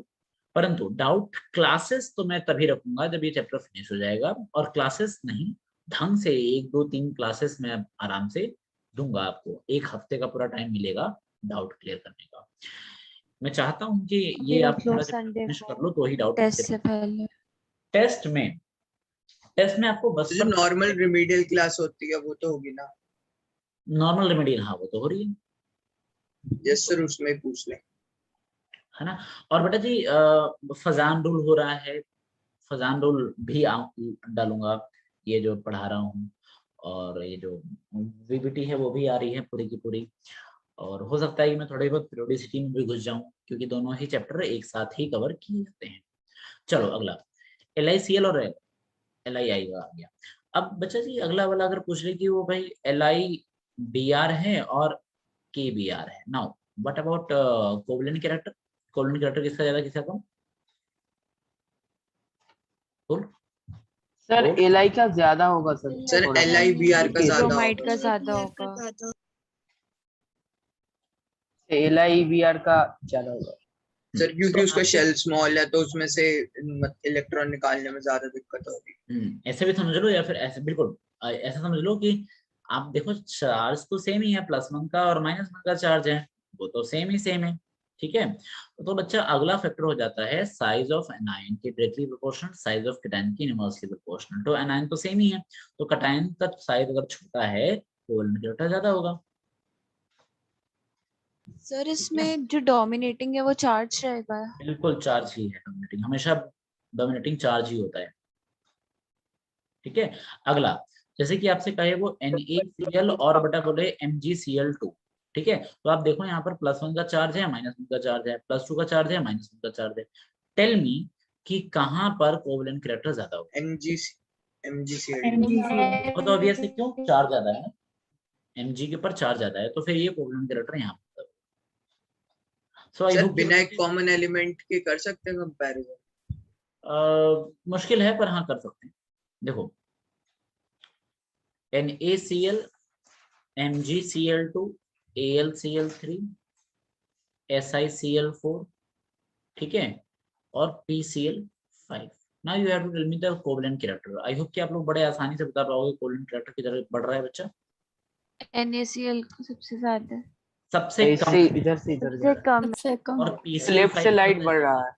परंतु डाउट क्लासेस तो मैं तभी रखूंगा जब ये चैप्टर फिनिश हो जाएगा, और क्लासेस नहीं, ढंग से 1 2 3 क्लासेस मैं आराम से दूंगा आपको। 1 हफ्ते का पूरा टाइम मिलेगा डाउट क्लियर करने का। मैं चाहता हूँ कि ये आप देख लो थोड़ा संडे फिनिश को कर लो तो ही डाउट टेस्ट से पहले। टेस्ट में टेस्ट में आपको बस जो नॉर्मल रिमीडियल क्लास होती है वो तो होगी ना? नॉर्मल रेमेडियल, हाँ वो तो हो रही है, यस सर, उसमें ही पूछ लें। है ना। और बेटा जी फजान रूल हो रहा है, फजान रूल भी डालूंगा, ये जो पढ़ा रहा हूँ, और ये जो वीबीटी है वो भी आ रही है पूरी की पूरी, और हो सकता है कि मैं थोड़ी बहुत पीरियोडिसिटी में भी घुस जाऊं, क्योंकि दोनों ही चैप्टर एक साथ ही कवर किए जाते हैं। चलो अगला LICL और LII आ गया। अब बच्चा जी अगला वाला अगर पूछ रहे कि वो भाई LIBR है और KBR है, now what about covalent character? Covalent character किसका ज्यादा किसका कम? बोल सर बोल। एलआई का ज्यादा होगा सर। सर थोड़ा सा। LIBR का ज्यादा ब्रोमाइड होगा। का ज्यादा होगा। LIBR का ज्यादा होगा सर क्योंकि तो उसका आपको- शेल स्मॉल है तो उसमें से इलेक्ट्रॉन निकालने में ज्यादा दिक्कत होगी। ऐसे भी समझ लो, या फिर ऐसे बिल्कुल ऐसा समझ लो कि आप देखो चार्ज तो सेम ही है, +1 का और -1 का चार्ज है, वो तो सेम है, ठीक है। तो बच्चा अगला फैक्टर हो जाता है साइज ऑफ एनायन के directly proportional, size of cation की इनवर्सली प्रोपोर्शनल। तो एनायन तो सेम ही है, तो कैटायन का साइज अगर छोटा है कोवलेंट कैरेक्टर ज्यादा होगा। सर इसमें जो डोमिनेटिंग है वो चार्ज रहेगा। बिल्कुल चार्ज ही है, डोमिनेटिंग हमेशा डोमिनेटिंग चार्ज ही होता है, ठीक है। अगला जैसे कि आपसे कहे वो NaCl और बटा बोले MgCl2, ठीक है। तो आप देखो यहाँ पर +1 का चार्ज है, -1 का चार्ज है, +2 का चार्ज है, -1 का चार्ज है। टेल मी कि कहाँ पर कोवलेंट कैरेक्टर ज्यादा होगा? MgCl। वो तो ऑब्वियस है, क्यों? चार्ज ज्यादा है ना, Mg के ऊपर चार्ज ज्यादा है, तो फिर ये कोवलेंट कैरेक्टर यहाँ पर। सो आई सर होप बिना एक कॉमन एलिमेंट के कर सकते हैं कंपैरिजन? मुश्किल है पर हाँ कर सकते हैं। देखो NaCl, MgCl2, AlCl3, SiCl4, ठीक है, और PCl5। Now you have to tell me the covalent character. I hope कि आप लोग बड़े आसानी से बता पाओगे कोवलेंट कैरेक्टर की तरफ बढ़ रहा है बच्चा। NaCl सबसे ज्यादा है। सबसे कम इससे इधर से इधर जा सबसे रहा है। कम। सबसे कम। और लेफ्ट PCl5 से लाइट बढ़ रहा है।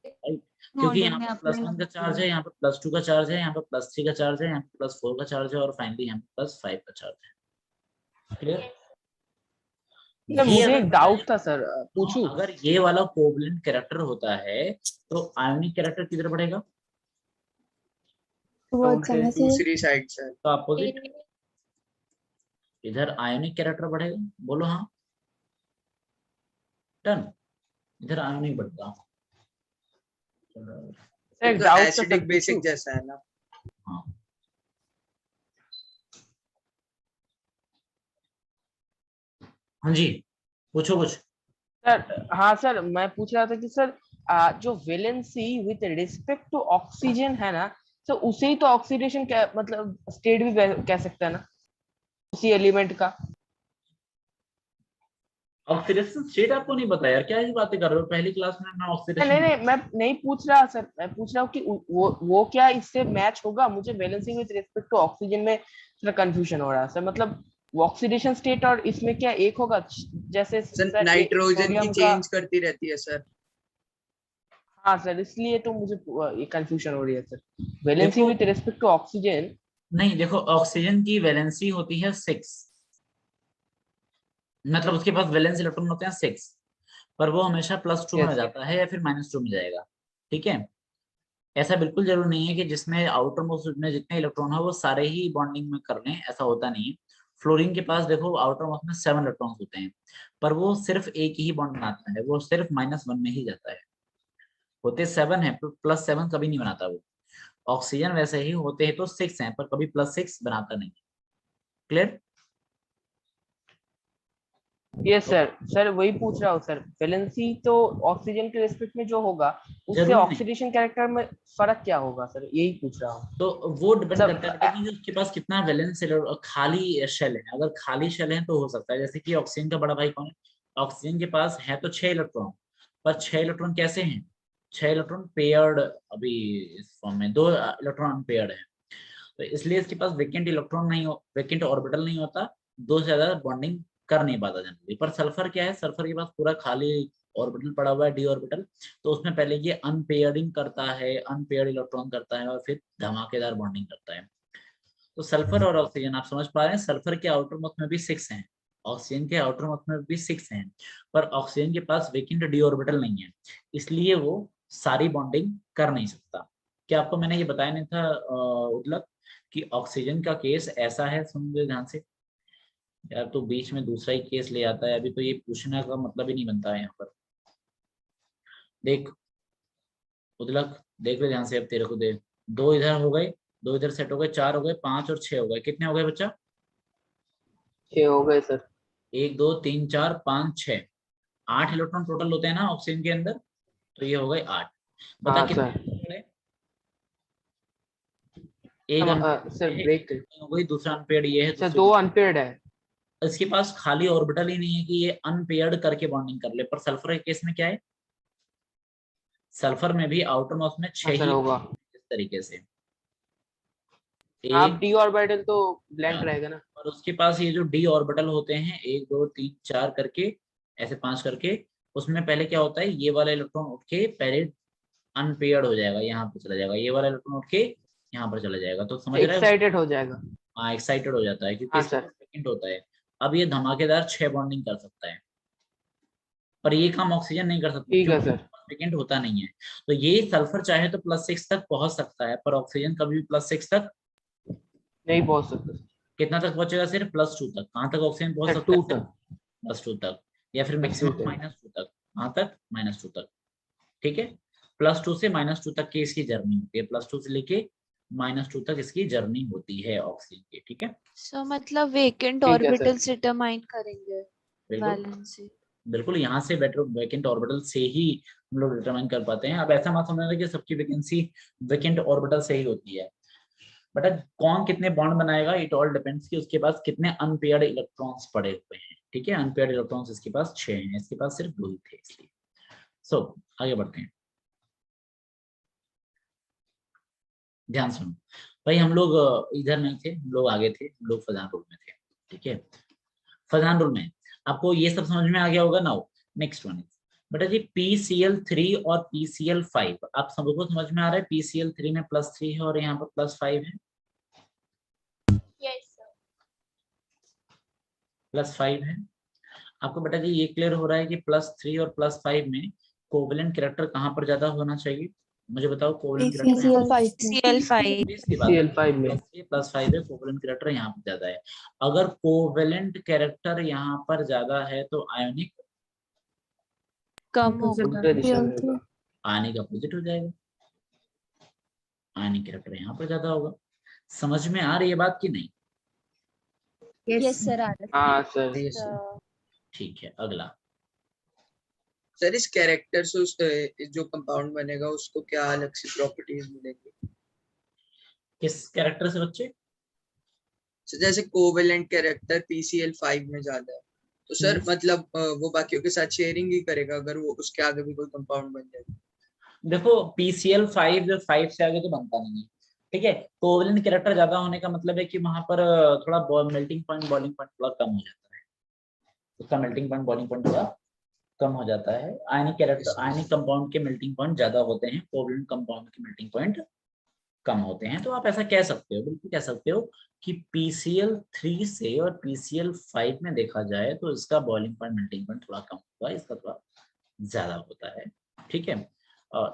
क्योंकि यहाँ मॉडल में पर आपने +1 का चार्ज है, यहाँ पर +2 का चार्ज है, यहाँ पर +3 का चार्ज है, यहाँ पर +4 का चार्ज है, और फाइनली यहाँ पर +5 का चार्ज है। क्लियर? सर ये मुझे अगर एक डाउट था सर, पूछूं? अगर ये वाला कोवलेंट कैरेक्टर होता है तो आयोनिक कैरेक्टर किधर बढ़ेगा? दूसरी साइड से। तो अपोजिट, इधर आयोनिक कैरेक्टर बढ़ेगा। बोलो हाँ, डन। इधर आयोनिक बढ़ता। सर एक तो डाउट था एसिडिक सर, बेसिक पूछूं? जैसा है ना? हाँ हाँ जी, पूछो कुछ। सर हाँ सर, मैं पूछ रहा था कि सर जो valency with respect to oxygen है ना, सर उसे ही तो ऑक्सीडेशन मतलब स्टेट भी कह सकते हैं ना, उसी एलिमेंट का। ऑक्सीडेशन स्टेट आपको नहीं पता यार, क्या ही बातें कर रहे हो, पहली क्लास में मैं नहीं ऑक्सीडेशन। नहीं, मैं नहीं पूछ रहा सर, मैं पूछ रहा हूँ कि वो क्या इससे मैच होगा? मुझे valency with respect to oxygen में थोड़ा कंफ्यूजन हो रहा है सर, मतलब वो ऑक्सीडेशन स्टेट और इसमें क्या एक होगा? जैसे सर सर नाइट्रोजन की सोडियम का। चेंज करती रहती है सर। हाँ सर, इसलिए तो मुझे ये कंफ्यूजन हो रही है सर, वैलेंसी देखो विद रिस्पेक्ट टू ऑक्सीजन। नहीं, देखो ऑक्सीजन की वैलेंसी होती है 6, मतलब उसके पास वैलेंस इलेक्ट्रॉन होते हैं 6, पर वो हमेशा +2 में आ यस। जाता है या फिर -2 में जाएगा, ठीक है। ऐसा बिल्कुल जरूरी नहीं है कि जिसमें आउटर मोस्ट में जितने इलेक्ट्रॉन हो वो सारे ही बॉन्डिंग में कर लें, ऐसा होता नहीं है। फ्लोरीन के पास देखो आउटर मोस्ट में 7 इलेक्ट्रॉन होते हैं, पर वो सिर्फ एक ही बॉन्ड बनाता है, वो सिर्फ -1 में ही जाता है। होते 7 है, +7 कभी नहीं बनाता वो। ऑक्सीजन वैसे ही होते हैं तो 6 हैं, पर कभी +6 बनाता नहीं। क्लियर? यस सर, सर वही पूछ रहा हूँ सर, वैलेंसी तो ऑक्सीजन के रिस्पेक्ट में जो होगा उससे जरूरी नहीं, ऑक्सीडेशन कैरेक्टर में फर्क क्या होगा सर, यही पूछ रहा हूँ। तो वो डिपेंड मतलब करता है बेटा कि उसके पास कितना वैलेंस खाली शेल है। अगर खाली शेल है तो हो सकता है, जैसे कि ऑक्सीजन का बड़ा भाई कौन है? ऑक्सीजन के पास है तो 6 इलेक्ट्रॉन, पर 6 इलेक्ट्रॉन कैसे हैं? 6 इलेक्ट्रॉन पेयर्ड, अभी इस फॉर्म में 2 इलेक्ट्रॉन पेयर्ड है, तो इसलिए इसके पास वेकेंट इलेक्ट्रॉन नहीं हो, वेकेंट ऑर्बिटल नहीं होता, 2 से ज्यादा बॉन्डिंग कर नहीं पाता जनरली। पर सल्फर क्या है, सल्फर के पास पूरा खाली ऑर्बिटल पड़ा हुआ है, डी ऑर्बिटल, तो उसमें पहले ये अनपेयरिंग करता है, अनपेयर्ड इलेक्ट्रॉन करता है, और फिर धमाकेदार बॉन्डिंग करता है। तो सल्फर और ऑक्सीजन आप समझ पा रहे हैं, सल्फर के आउटर मोस्ट में भी 6 हैं, ऑक्सीजन के आउटर मोस्ट में भी 6 हैं, पर ऑक्सीजन के पास वेकेंट डी ऑर्बिटल नहीं है, इसलिए वो सारी बॉन्डिंग कर नहीं सकता। क्या आपको मैंने ये बताया नहीं था उतलक कि ऑक्सीजन का केस ऐसा है, सुन लो ध्यान से यार, तो बीच में दूसरा ही केस ले आता है, अभी तो ये पूछने का मतलब ही नहीं बनता है यहाँ पर। देख उतलक, देख ले ध्यान से, अब तेरे को देख, 2 इधर हो गए, 2 इधर सेट हो गए, 4 हो गए, 5 और 6 हो गए, कितने हो गए बच्चा? 6 हो गए सर। 1 2 3 4 5 6, 8 इलेक्ट्रॉन टोटल होते हैं ना ऑक्सीजन के अंदर, तो ये हो गए 8। बता हाँ कितने सर। unpaired है? एक सर ब्रेक हो गई, दूसरा अनपेयर्ड ये है, सर, दूसरी 2 अनपेयर्ड है। इसके पास खाली ऑर्बिटल ही नहीं है कि ये अनपेयर्ड करके बॉन्डिंग कर ले। पर सल्फर के केस में क्या है, सल्फर में भी आउटर मोस्ट में 6 हाँ सर ही होगा। इस तरीके से, आप एक डी ऑर्बिटल तो ब्लैंक रहेगा ना। और उसके पास ये जो डी ऑर्बिटल होते हैं 1 2 3 4 करके, ऐसे 5 करके, उसमें पहले क्या होता है, ये वाला इलेक्ट्रॉन उठ के पहले अनपेयर्ड हो जाएगा, यहाँ पर चला जाएगा, ये वाला इलेक्ट्रॉन उठ के यहाँ पर चला जाएगा, तो समझ रहे हो? एक्साइटेड हो जाएगा। हाँ एक्साइटेड हो जाता है, क्योंकि हाँ इसका सर। सेकंड होता है। अब ये धमाकेदार 6 बॉन्डिंग कर सकता है, पर ये काम ऑक्सीजन नहीं कर सकता ठीक है क्योंकि सर। सेकंड होता नहीं है। तो ये सल्फर चाहे तो +6 तक पहुंच सकता है, पर ऑक्सीजन कभी भी +6 तक नहीं पहुंच सकता। कितना तक पहुंचेगा, सिर्फ +2 तक। कहाँ तक ऑक्सीजन पहुंच सर सकता 2 है? तक। +2 तक, या फिर +2 मैक्सिमम तक। -2 तक। कहाँ तक? -2 तक। ठीक है, +2 से -2 तक की इसकी जर्नी होती है, +2 से लेके -2 तक इसकी जर्नी होती है ऑक्सीजन की। ठीक है, सो मतलब वेकेंट ठीक है सर। ऑर्बिटल्स डिटरमाइन करेंगे बिल्कुल वैलेंसी। बिल्कुल, यहाँ से वैकेंट ऑर्बिटल से ही हम लोग डिटरमाइन कर पाते हैं। अब ऐसा मत समझना कि सबकी वैकेंसी वैकेंट ऑर्बिटल से ही होती है, बट कौन कितने बॉन्ड बनाएगा, इट ऑल डिपेंड्स कि उसके पास कितने अनपेयर्ड इलेक्ट्रॉन्स पड़े हुए हैं। ठीक है, अनपेयर्ड इलेक्ट्रॉन्स इसके पास 6 हैं, इसके पास सिर्फ 2 ही थे, इसलिए। सो आगे बढ़ते हैं, ध्यान सुनो भाई, हम लोग इधर नहीं थे, हम लोग आगे थे, हम लोग फजान रूल में थे। ठीक है, फजान रूल में आपको ये सब समझ में आ गया होगा। नाउ नेक्स्ट वन इज बेटा जी PCl3 और PCl5, आप सबको समझ में आ रहा है? PCl3 में +3 है और यहाँ पर +5 है, +5 है। आपको बेटा जी ये क्लियर हो रहा है कि +3 और +5 में कोवेलेंट कैरेक्टर कहाँ पर ज्यादा होना चाहिए? मुझे बताओ, कोवेलेंट कैरेक्टर CL5 CL5 में। +5 है, कोवेलेंट कैरेक्टर यहाँ पर ज्यादा है। अगर कोवेलेंट कैरेक्टर यहाँ पर ज्यादा है तो आयोनिक कम होगा। उल्टा दिशा में होगा। आयनिक अपोजिट हो जाएगा, आयनिक कैरेक्टर यहाँ पर ज्यादा होगा। समझ में आ रही है बात की नहीं? यस सर हाँ सर। ठीक है, अगला सर इस कैरेक्टर से उस जो कंपाउंड बनेगा उसको क्या अलग सी प्रॉपर्टीज मिलेंगी? किस कैरेक्टर से बच्चे? So, जैसे कोवेलेंट कैरेक्टर PCl5 में ज्यादा है, तो सर मतलब वो बाकियों के साथ शेयरिंग ही करेगा अगर वो उसके आगे भी कोई कंपाउंड बन जाए? देखो PCl5 जो 5 से आगे तो बनता नहीं है। ठीक है, कोवेलेंट कैरेक्टर ज्यादा होने का मतलब है कि वहां पर थोड़ा मेल्टिंग पॉइंट बॉइलिंग पॉइंट थोड़ा कम हो जाता है, उसका मेल्टिंग पॉइंट बॉइलिंग पॉइंट थोड़ा कम हो जाता है। आयनिक कैरेक्टर, आयनिक कंपाउंड के मेल्टिंग पॉइंट ज्यादा होते हैं, कोवेलेंट कंपाउंड के मेल्टिंग पॉइंट कम होते हैं। तो आप ऐसा कह सकते हो, बिल्कुल कह सकते हो कि PCl3 से और PCl5 में देखा जाए तो इसका बॉइलिंग पॉइंट मेल्टिंग पॉइंट थोड़ा कम होगा, इसका थोड़ा ज्यादा होता है। ठीक है,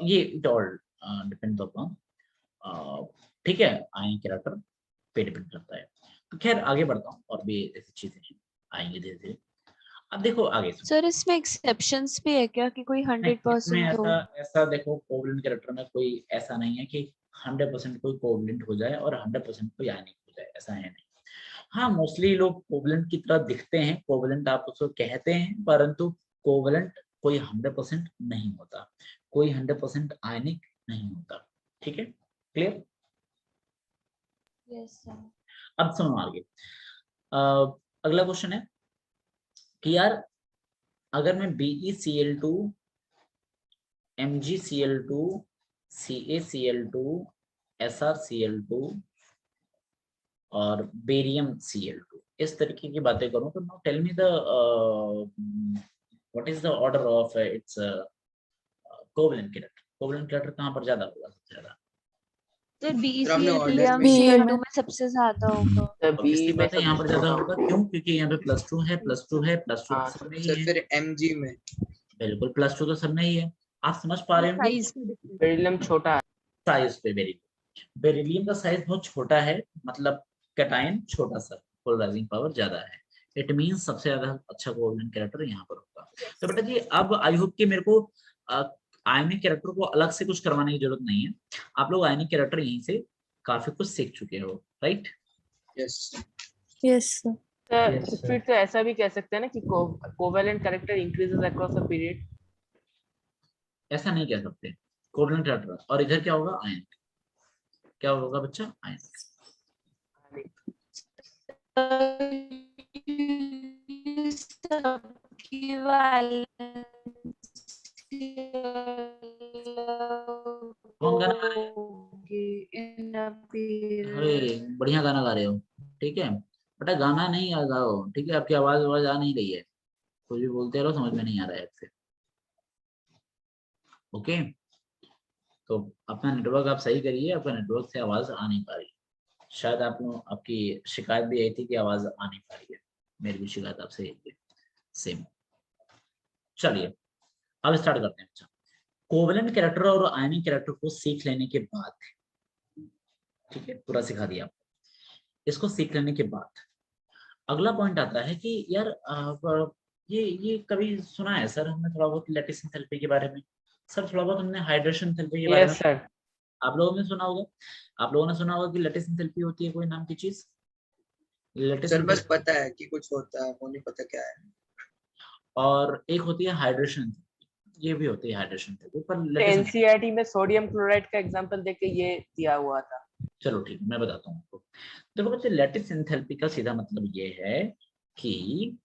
ये इट ऑल डिपेंड अपॉन, ठीक है, आयनिक कैरेक्टर पे डिपेंड करता है। तो खैर आगे बढ़ता हूँ, और भी ऐसी चीजें आएंगे धीरे धीरे। अब देखो आगे सर इसमें एक्सेप्शंस भी है क्या कि कोई 100% हो? ऐसा देखो, कोवेलेंट कैरेक्टर में कोई ऐसा नहीं है कि 100% कोई कोवेलेंट हो जाए और 100% कोई आयनिक हो जाए, ऐसा है नहीं। हाँ, मोस्टली लोग कोवेलेंट की तरह दिखते हैं, कोवेलेंट आप उसको कहते हैं, परंतु कोवेलेंट कोई 100% नहीं होता, कोई 100% आयनिक नहीं होता। ठीक है, क्लियर? Yes sir. अब सुनो आगे, अगला क्वेश्चन है कि यार अगर मैं BeCl2 MgCl2 CaCl2 SrCl2 और बेरियम Cl2 इस तरीके की बातें करूं, तो now tell me the what is the order of its covalent character. Covalent character कहां पर ज्यादा होगा? सबसे ज्यादा तो बी तो हमने order हीलियम में किया CO2 में सबसे ज्यादा होगा। सर बी ऑब्वियसली में बात है यहाँ पर सबसे ज्यादा छोटा होगा, क्यों? क्योंकि यहाँ पे +2 है, +2 है, +2 हाँ, तो सब में ही सर है, फिर mg में बिल्कुल +2 तो सब में ही है। आप समझ पा रहे होंगे साइज का difference। बेरिलियम छोटा है। साइज पे। बेरिलियम का साइज बहुत छोटा है, मतलब कैटायन छोटा सा, पोलराइजिंग पावर ज्यादा है। इट मीन सबसे ज्यादा अच्छा कोवैलेंट कैरेक्टर यहाँ पर होगा। तो बेटा जी अब आई होप कि मेरे को आयनिक कैरेक्टर को अलग से कुछ करवाने की जरूरत नहीं है। आप लोग आयनिक कैरेक्टर यहीं से काफी कुछ सीख चुके हो, right? Yes yes sir. Sir फिर तो ऐसा भी कह सकते हैं ना कि covalent character increases across a period. ऐसा नहीं कह सकते। कोवैलेंट कैरेक्टर और इधर क्या होगा? आयनिक। क्या होगा बच्चा? आयनिक। सबकी वैलेंसी कौन गाना गा रहे हैं? इन अरे बढ़िया गाना गा रहे हो, ठीक है बेटा। गाना नहीं गाओ, ठीक है? आपकी आवाज आ नहीं रही है, कुछ भी बोलते रहो, समझ में नहीं आ रहा है आपसे। ओके, तो अपना नेटवर्क आप सही करिए, आपका नेटवर्क से आवाज आ नहीं पा रही। शायद आप लोग, आपकी शिकायत भी यही थी कि आवाज आ नहीं पा रही है। मेरी भी शिकायत आपसे यही है, सेम। चलिए अब स्टार्ट करते हैं बच्चा। कोवैलेंट कैरेक्टर और आयनिक कैरेक्टर को सीख लेने के बाद, ठीक है, पूरा सिखा दिया आपको। इसको सीख लेने के बाद अगला पॉइंट आता है कि यार ये कभी सुना है सर हमने थोड़ा बहुत लैटिस एंथैल्पी के बारे में? सर थोड़ा बहुत हमने हाइड्रेशन एंथैल्पी के बारे में, यस सर। आप लोगों ने सुना होगा। आप लोगों ने सुना होगा कि लैटिस एंथैल्पी होती है कोई नाम की चीज। लैटिस सर बस एंथैल्पी पता है कि कुछ होता है, वो नहीं पता क्या है। और एक होती है हाइड्रेशन, ये भी होती है हाइड्रेशन एंथैल्पी, पर लैटिस। एनसीईआरटी में सोडियम क्लोराइड का एग्जांपल देके ये दिया हुआ था। चलो ठीक है, मैं बताता हूँ आपको। देखो बच्चे, लैटिस एंथैल्पी का सीधा मतलब ये है कि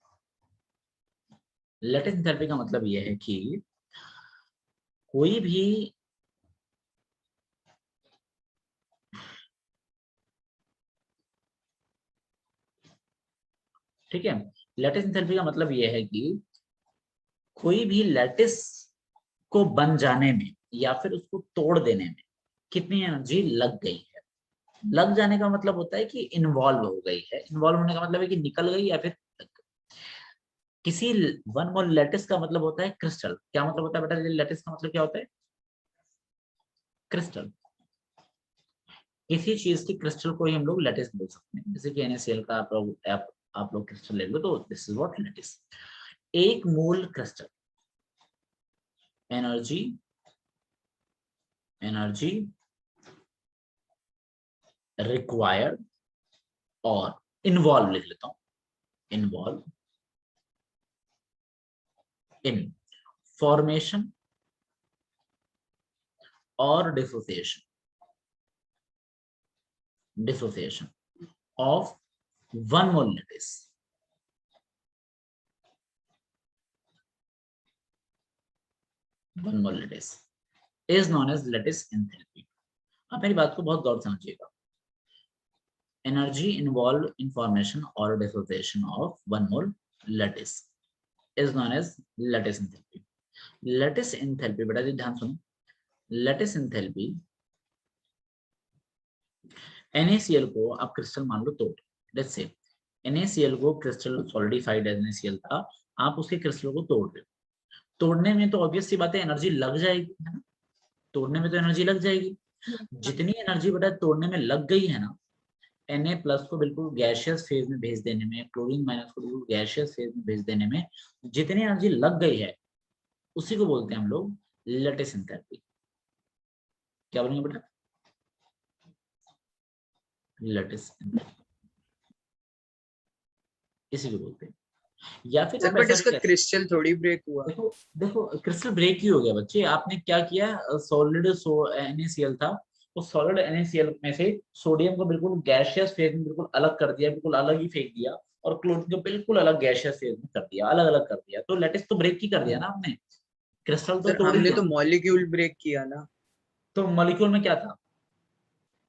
लैटिस एंथैल्पी का मतलब ये है कि कोई भी ठीक है, लैटिस एंथैल्पी का मतलब ये है कि कोई भी लैटिस को बन जाने में या फिर उसको तोड़ देने में कितनी एनर्जी लग गई है। लग जाने का मतलब होता है कि इन्वॉल्व हो गई है। इन्वॉल्व होने का मतलब है कि निकल गई या फिर लग गई। किसी वन मोल लैटिस का मतलब होता है क्रिस्टल। क्या मतलब होता है बेटा? लैटिस का मतलब क्या होता है? क्रिस्टल। किसी चीज की क्रिस्टल को ही हम लोग लैटिस बोल सकते हैं। जैसे कि NaCl का आप लोग क्रिस्टल ले लो तो दिस इज व्हाट लैटिस। एक मोल क्रिस्टल एनर्जी रिक्वायर्ड और इन्वॉल्व लिख लेता हूं, इन्वॉल्व इन फॉर्मेशन और dissociation of one mole lattice is known as lattice enthalpy। आप मेरी बात को बहुत गौर से समझिएगा। एनर्जी इन्वॉल्व इन फॉर्मेशन और dissociation of one mole lattice is known as lattice enthalpy। lattice enthalpy बेटा जी ध्यान सुनो, lattice enthalpy NaCl को आप क्रिस्टल मान लो तोड़, लेट्स से NaCl को क्रिस्टल सॉलिडिफाइड NaCl था, आप उसके क्रिस्टल को तोड़ रहे हो। तोड़ने में तो ऑब्वियस सी बात है एनर्जी लग जाएगी, है ना? तोड़ने में तो एनर्जी लग जाएगी। जितनी एनर्जी बेटा तोड़ने में लग गई है ना, Na+ को बिल्कुल गैसियस फेज में भेज देने में, क्लोरीन माइनस को बिल्कुल गैसियस फेज में भेज देने में जितनी एनर्जी लग गई है उसी को बोलते हैं हम लोग लैटिस एंथैल्पी। क्या बोलेंगे बेटा? लैटिस एंथैल्पी, इसी को बोलते हैं। या फिर सर आप बट ऐसा इसका भी कहते क्रिस्टल थोड़ी ब्रेक हुआ। देखो देखो क्रिस्टल ब्रेक ही हो गया बच्चे। आपने क्या किया, सॉलिड NaCl था, उस सॉलिड NaCl में से सोडियम को बिल्कुल गैसियस फेज में बिल्कुल अलग कर दिया, बिल्कुल अलग ही फेंक दिया, और क्लोरीन को बिल्कुल अलग गैसियस फेज में कर दिया, अलग अलग कर दिया। तो लैटिस तो ब्रेक ही कर दिया ना आपने, क्रिस्टल तो सर तोड़ ही हमने दिया। तो मॉलिक्यूल ब्रेक किया ना। तो मॉलिक्यूल में क्या था?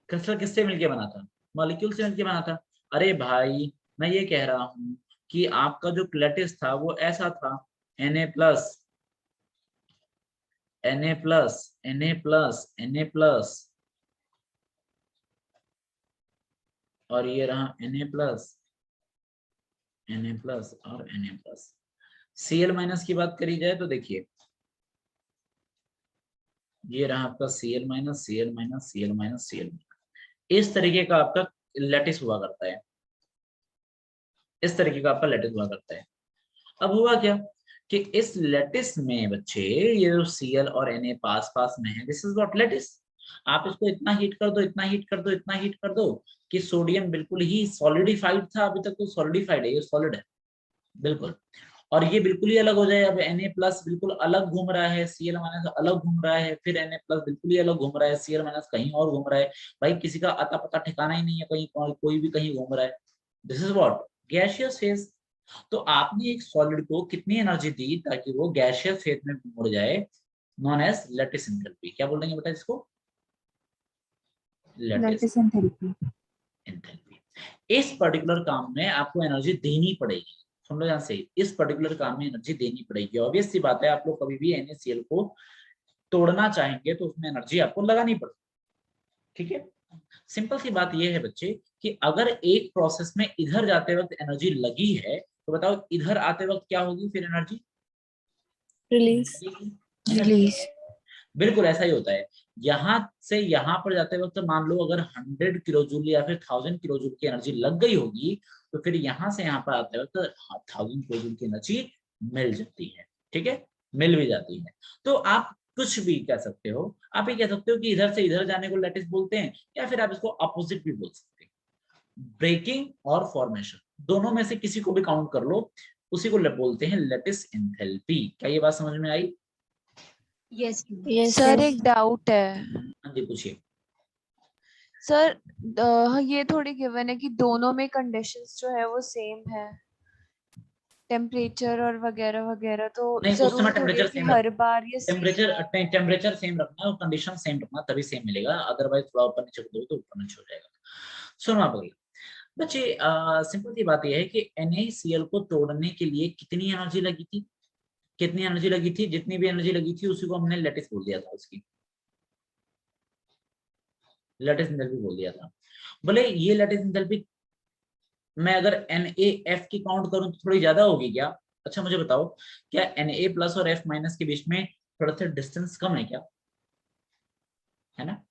क्रिस्टल किससे मिलके बना था? मॉलिक्यूल से मिलके बना था। अरे भाई मैं ये कह रहा हूँ कि आपका जो लैटिस था वो ऐसा था, Na+, Na+, Na+, Na+, और ये रहा Na+ और Na+। Cl- की बात करी जाए तो देखिए ये रहा आपका Cl-, Cl-, Cl-, Cl-। इस तरीके का आपका लैटिस हुआ करता है, इस तरीके का आपका लैटिस हुआ करता है। अब हुआ क्या कि इस लैटिस में बच्चे ये जो Cl और Na पास पास में है, दिस इज व्हाट लैटिस। आप इसको इतना हीट कर दो, इतना हीट कर दो, इतना हीट कर दो कि सोडियम बिल्कुल ही सॉलिडिफाइड था, अभी तक तो सॉलिडिफाइड है, ये सॉलिड है बिल्कुल, और ये बिल्कुल ही अलग हो जाए। अब Na+ बिल्कुल अलग घूम रहा है, Cl- अलग घूम रहा है, फिर Na+ बिल्कुल ही अलग घूम रहा है, Cl- कहीं और घूम रहा है। भाई किसी का अता पता ठिकाना ही नहीं है, कहीं कोई भी कहीं घूम रहा है। This is what gaseous phase. तो आपने एक सॉलिड को कितनी एनर्जी दी ताकि वो गैसियस फेज में मुड़ जाए, नॉन एज लैटिस एंथैल्पी। क्या बोलेंगे बेटा इसको? Lattice enthalpy. इस पर्टिकुलर काम में आपको एनर्जी देनी पड़ेगी, सुन लो ध्यान से, इस पर्टिकुलर काम में एनर्जी देनी पड़ेगी। ऑब्वियस सी बात है, आप लोग कभी भी NaCl को तोड़ना चाहेंगे तो उसमें एनर्जी आपको लगानी पड़ेगी, ठीक है। सिंपल सी बात यह है बच्चे कि अगर एक प्रोसेस में इधर जाते वक्त एनर्जी लगी है तो बताओ इधर आते वक्त क्या होगी फिर एनर्जी? रिलीज। बिल्कुल ऐसा ही होता है। यहाँ से यहाँ पर जाते वक्त मान लो अगर 100 किलो जूल या फिर 1000 किलो जूल की एनर्जी लग गई होगी तो फिर यहाँ से यहाँ पर आते वक्त 1000 किलो जूल की एनर्जी मिल जाती है, ठीक है, मिल भी जाती है। तो आप कुछ भी कह सकते हो, आप ये कह सकते हो कि इधर से इधर जाने को लैटिस बोलते हैं, या फिर आप इसको अपोजिट भी बोल सकते हैं। ब्रेकिंग और फॉर्मेशन दोनों में से किसी को भी काउंट कर लो, उसी को बोलते हैं लैटिस एंथैल्पी। क्या ये बात समझ में आई? यस सर एक डाउट है हाँ जी पूछिए। सर, ये थोड़ी गिवन है कि दोनों में कंडीशंस जो है वो सेम है, टेम्परेचर और वगैरह वगैरह, तो नहीं, उस समय जरूरी थोड़ी है टेम्परेचर कि सेम हर रखना, बार ये टेम्परेचर सेम रखना और कंडीशन सेम रखना, तभी सेम मिलेगा, अदरवाइज थोड़ा ऊपर नीचे कर दो तो ऊपर नीचे हो जाएगा। सुनो आप अगली बच्चे, सिंपल सी बात यह है कि NaCl को तोड़ने के लिए कितनी एनर्जी लगी थी, कितनी एनर्जी लगी थी? जितनी भी एनर्जी लगी थी उसी को हमने लैटिस बोल दिया था, उसकी लैटिस एंथैल्पी बोल दिया था। बोले ये लैटिस एंथैल्पी मैं अगर NaF की काउंट करूं तो थोड़ी ज्यादा होगी क्या? अच्छा मुझे बताओ, क्या Na+ और F- के बीच में थोड़ा सा डिस्टेंस कम है क्या? है ना,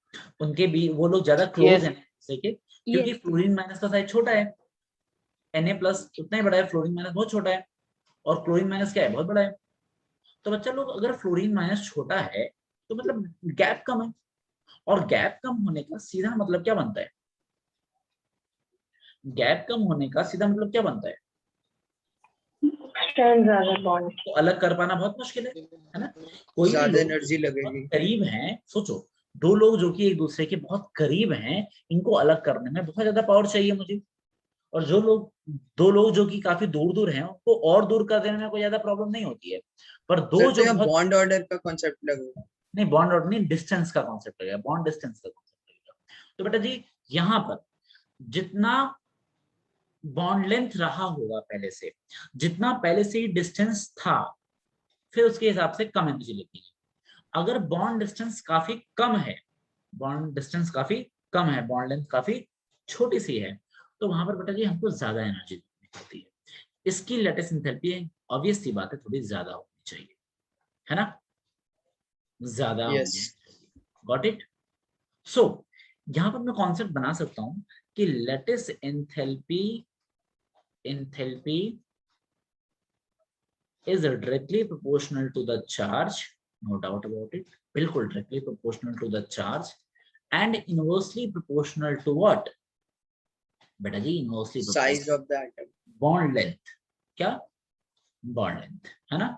उनके भी वो लोग ज्यादा क्लोज हैं जैसे कि, क्योंकि फ्लोरीन माइनस का साइज छोटा है, Na+ उतना ही बड़ा है, फ्लोरीन माइनस बहुत छोटा है, और क्लोरीन माइनस क्या है, बहुत बड़ा है। तो बच्चा लोग अगर फ्लोरीन माइनस छोटा है तो मतलब गैप कम है, और गैप कम होने का सीधा मतलब क्या बनता है? गैप कम होने का सीधा मतलब क्या बनता है? तो अलग कर पाना बहुत मुश्किल है ना। कोई भी ज्यादा लोग एनर्जी बहुत लगेगी। करीब हैं, सोचो दो लोग जो कि एक दूसरे के बहुत करीब हैं, इनको अलग करने में बहुत ज्यादा पावर चाहिए मुझे, और जो लोग दो लोग जो कि काफी दूर दूर हैं उनको और दूर कर देने में कोई ज्यादा प्रॉब्लम नहीं होती है, पर दो सर तो जो यहाँ बहुत, बॉन्ड ऑर्डर का कॉन्सेप्ट लगेगा। नहीं बॉन्ड और नहीं, डिस्टेंस का कॉन्सेप्ट लगेगा, बॉन्ड डिस्टेंस का कॉन्सेप्ट लगेगा। तो बेटा जी यहाँ पर जितना बॉन्ड लेंथ रहा होगा पहले से, जितना पहले से ही डिस्टेंस था, फिर उसके हिसाब से कम एनर्जी लगेगी। अगर बॉन्ड डिस्टेंस काफी कम है, बॉन्ड डिस्टेंस काफी कम है, बॉन्ड लेंथ काफी छोटी सी है, तो वहां पर बेटा जी हमको ज्यादा एनर्जी देनी होती है। इसकी लैटिस एंथैल्पी ऑब्वियस सी बात है थोड़ी ज्यादा होनी चाहिए, है ना, ज्यादा यस। होनी चाहिए। Got it? सो यहाँ पर मैं कॉन्सेप्ट बना सकता हूं कि lattice enthalpy is directly proportional to the charge, no doubt about it, बिल्कुल directly proportional to the charge and inversely proportional to what? बेटा जी inversely size proportional of the atom. bond length। क्या? bond length, है ना,